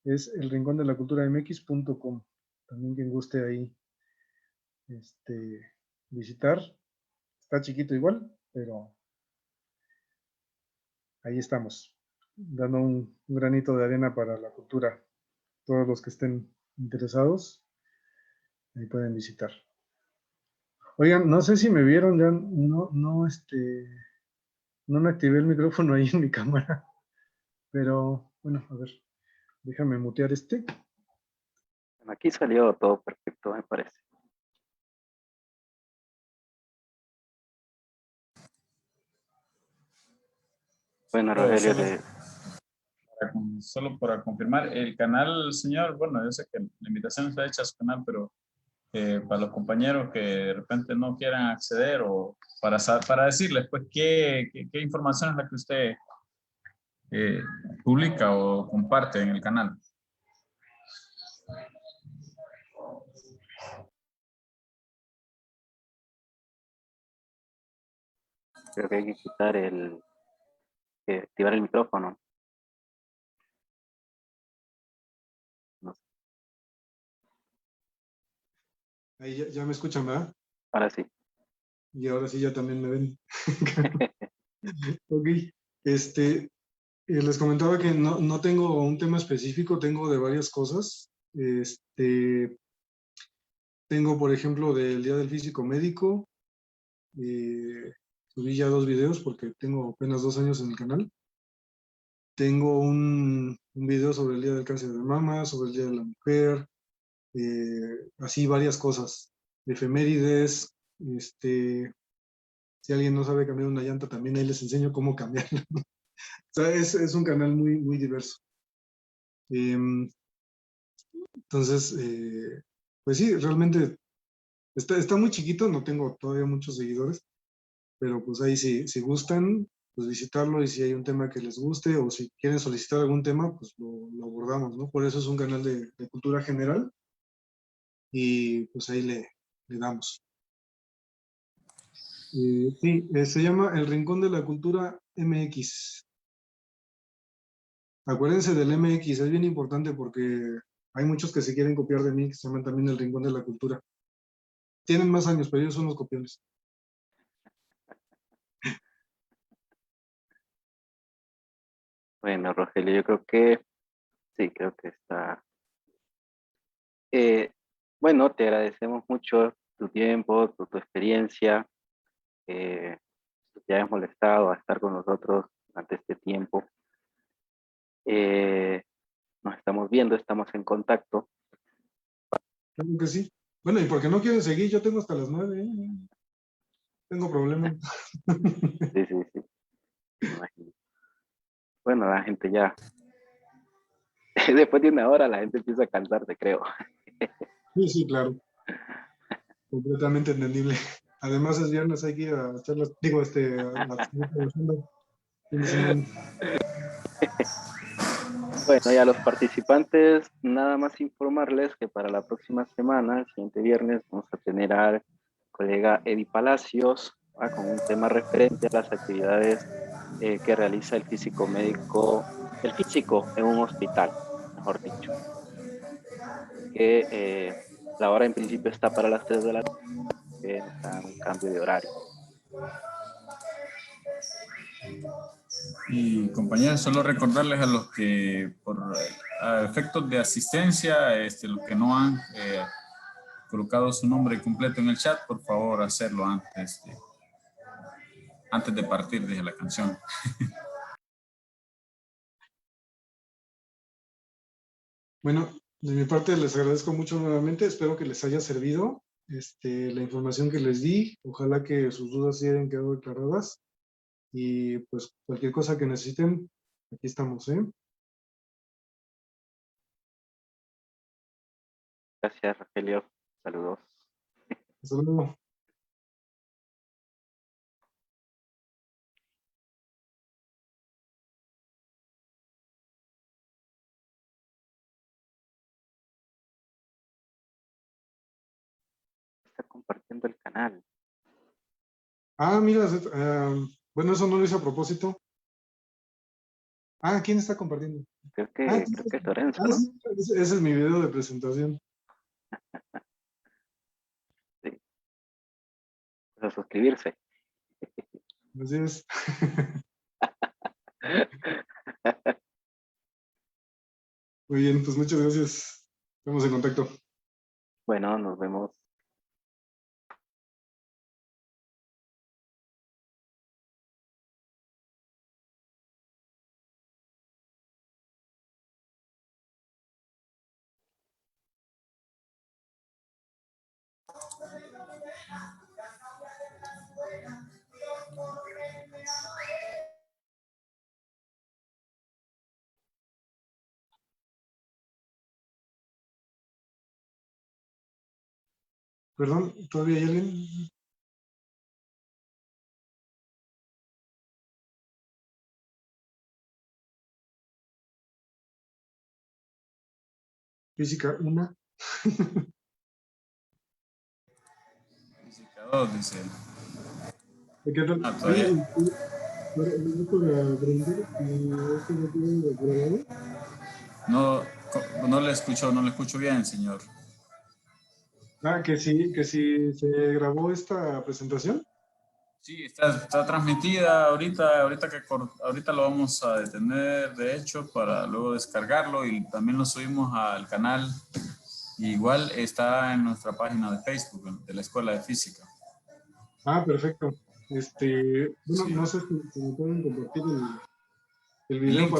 es elrincondelaculturamx.com. También quien guste ahí visitar. Está chiquito igual, pero ahí estamos, dando un granito de arena para la cultura. Todos los que estén interesados, ahí pueden visitar. Oigan, no sé si me vieron, ya no me activé el micrófono ahí en mi cámara, pero bueno, a ver, déjame mutear este. Bueno, aquí salió todo perfecto, me parece. Bueno, Rogelio, Solo para confirmar, el canal, señor, bueno, yo sé que la invitación está hecha a su canal, pero para los compañeros que de repente no quieran acceder o para decirles, pues, qué información es la que usted publica o comparte en el canal. Creo que hay que quitar activar el micrófono. No sé. Ahí ya me escuchan, ¿verdad? Ahora sí. Y ahora sí ya también me ven. Ok. Les comentaba que no tengo un tema específico, tengo de varias cosas. Tengo, por ejemplo, del Día del Físico Médico. Subí ya 2 videos porque tengo apenas 2 años en el canal. Tengo un video sobre el Día del Cáncer de Mama, sobre el Día de la Mujer, así varias cosas. Efemérides, si alguien no sabe cambiar una llanta, también ahí les enseño cómo cambiarla. O sea, es un canal muy diverso. Entonces, pues sí, realmente está muy chiquito, no tengo todavía muchos seguidores, pero pues ahí si gustan, pues visitarlo y si hay un tema que les guste o si quieren solicitar algún tema, pues lo abordamos, ¿no? Por eso es un canal de cultura general y pues ahí le damos. Sí, se llama El Rincón de la Cultura MX. Acuérdense del MX, es bien importante porque hay muchos que se quieren copiar de mí, que se llaman también El Rincón de la Cultura. Tienen más años, pero ellos son los copiones. Bueno, Rogelio, yo creo que sí, creo que está. Eh, bueno, te agradecemos mucho tu tiempo, tu experiencia. Eh, te hayas molestado a estar con nosotros durante este tiempo. Eh, Nos estamos viendo, estamos en contacto. Claro que sí. Bueno, y porque no quieren seguir, yo tengo hasta las 9, ¿eh? Tengo problemas. Sí, sí, sí. Me imagino. Bueno, la gente ya, después de una hora, la gente empieza a cansarse, creo. Sí, sí, claro. Completamente entendible. Además es viernes, hay que ir a charlas, digo, a seguir trabajando. Fin de semana. Bueno, y a los participantes, nada más informarles que para la próxima semana, el siguiente viernes, vamos a tener al colega Eddie Palacios, con un tema referente a las actividades que realiza el físico médico, el físico en un hospital, mejor dicho. Que la hora en principio está para las 3 de la tarde, que nos dan un cambio de horario. Y compañeros, solo recordarles a los que por a efectos de asistencia, los que no han colocado su nombre completo en el chat, por favor hacerlo antes de partir desde la canción. Bueno, de mi parte les agradezco mucho nuevamente. Espero que les haya servido la información que les di. Ojalá que sus dudas se hayan quedado aclaradas. Y pues cualquier cosa que necesiten, aquí estamos, ¿eh? Gracias, Rogelio. Saludos. Hasta luego. Está compartiendo el canal. Ah, mira, bueno, eso no lo hice a propósito. Ah, ¿quién está compartiendo? Creo Ah, que es Lorenzo, ¿no? sí, ese es mi video de presentación. Sí. Pues a suscribirse. Así es. Muy bien, pues muchas gracias. Estamos en contacto. Bueno, nos vemos. Perdón, ¿todavía hay alguien? Física 1. Física 2, dice él. ¿Qué tal? Ah, todavía. No, no le escucho bien, señor. Que sí se grabó esta presentación. Sí, está transmitida ahorita lo vamos a detener, de hecho, para luego descargarlo y también lo subimos al canal. Igual está en nuestra página de Facebook de la Escuela de Física. Perfecto. Bueno, Sí. no sé si me pueden compartir el ¿El video link?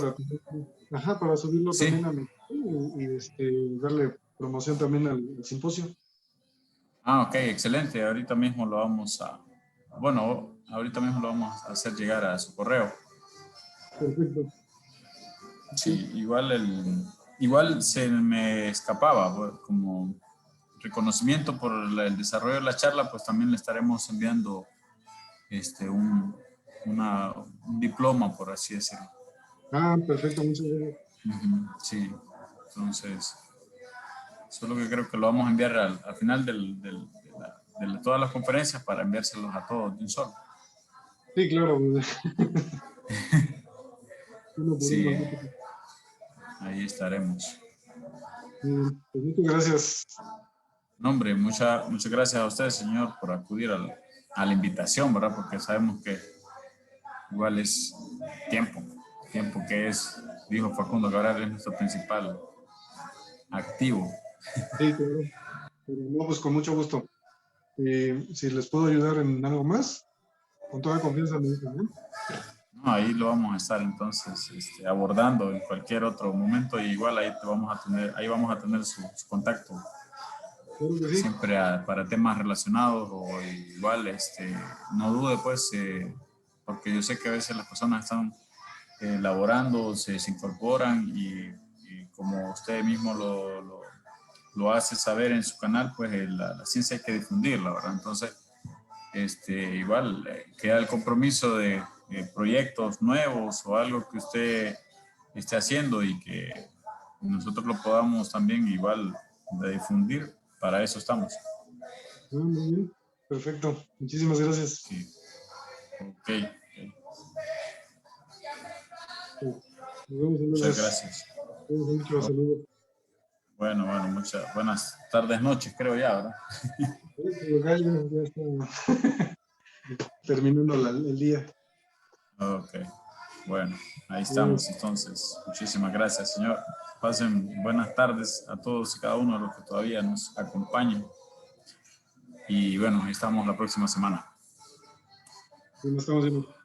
para subirlo Sí. también a mi y darle promoción también al simposio. Ok, excelente. Ahorita mismo lo vamos a hacer llegar a su correo. Perfecto. Sí, igual se me escapaba, como reconocimiento por el desarrollo de la charla, pues también le estaremos enviando un diploma, por así decirlo. Perfecto, muchas gracias. Sí, entonces, solo que creo que lo vamos a enviar al final de todas las conferencias para enviárselos a todos de un solo. Sí, claro. Uno por Sí, uno. ahí estaremos. Pues muchas gracias. No, hombre, muchas gracias a usted, señor, por acudir a la invitación, ¿verdad? Porque sabemos que igual es tiempo que dijo Facundo Cabral, es nuestro principal activo. Sí, claro. Pero no, pues con mucho gusto. Si les puedo ayudar en algo más, con toda confianza me dicen, ¿no? No, ahí lo vamos a estar entonces abordando en cualquier otro momento y igual ahí vamos a tener su contacto. Claro que sí. Siempre para temas relacionados o igual, no dude pues, porque yo sé que a veces las personas están laborando, se incorporan y como usted mismo lo hace saber en su canal, pues la ciencia hay que difundirla, ¿verdad? Entonces, igual queda el compromiso de proyectos nuevos o algo que usted esté haciendo y que nosotros lo podamos también igual de difundir. Para eso estamos. Muy bien. Perfecto. Muchísimas gracias. Sí. Ok. Nos vemos entonces. Muchas gracias. Muchos saludos. Bueno, muchas buenas tardes, noches, creo ya, ¿verdad? Ya está terminando el día. Ok. Bueno, ahí estamos entonces. Muchísimas gracias, señor. Pasen buenas tardes a todos y cada uno de los que todavía nos acompañan. Y bueno, ahí estamos la próxima semana. Nos estamos viendo.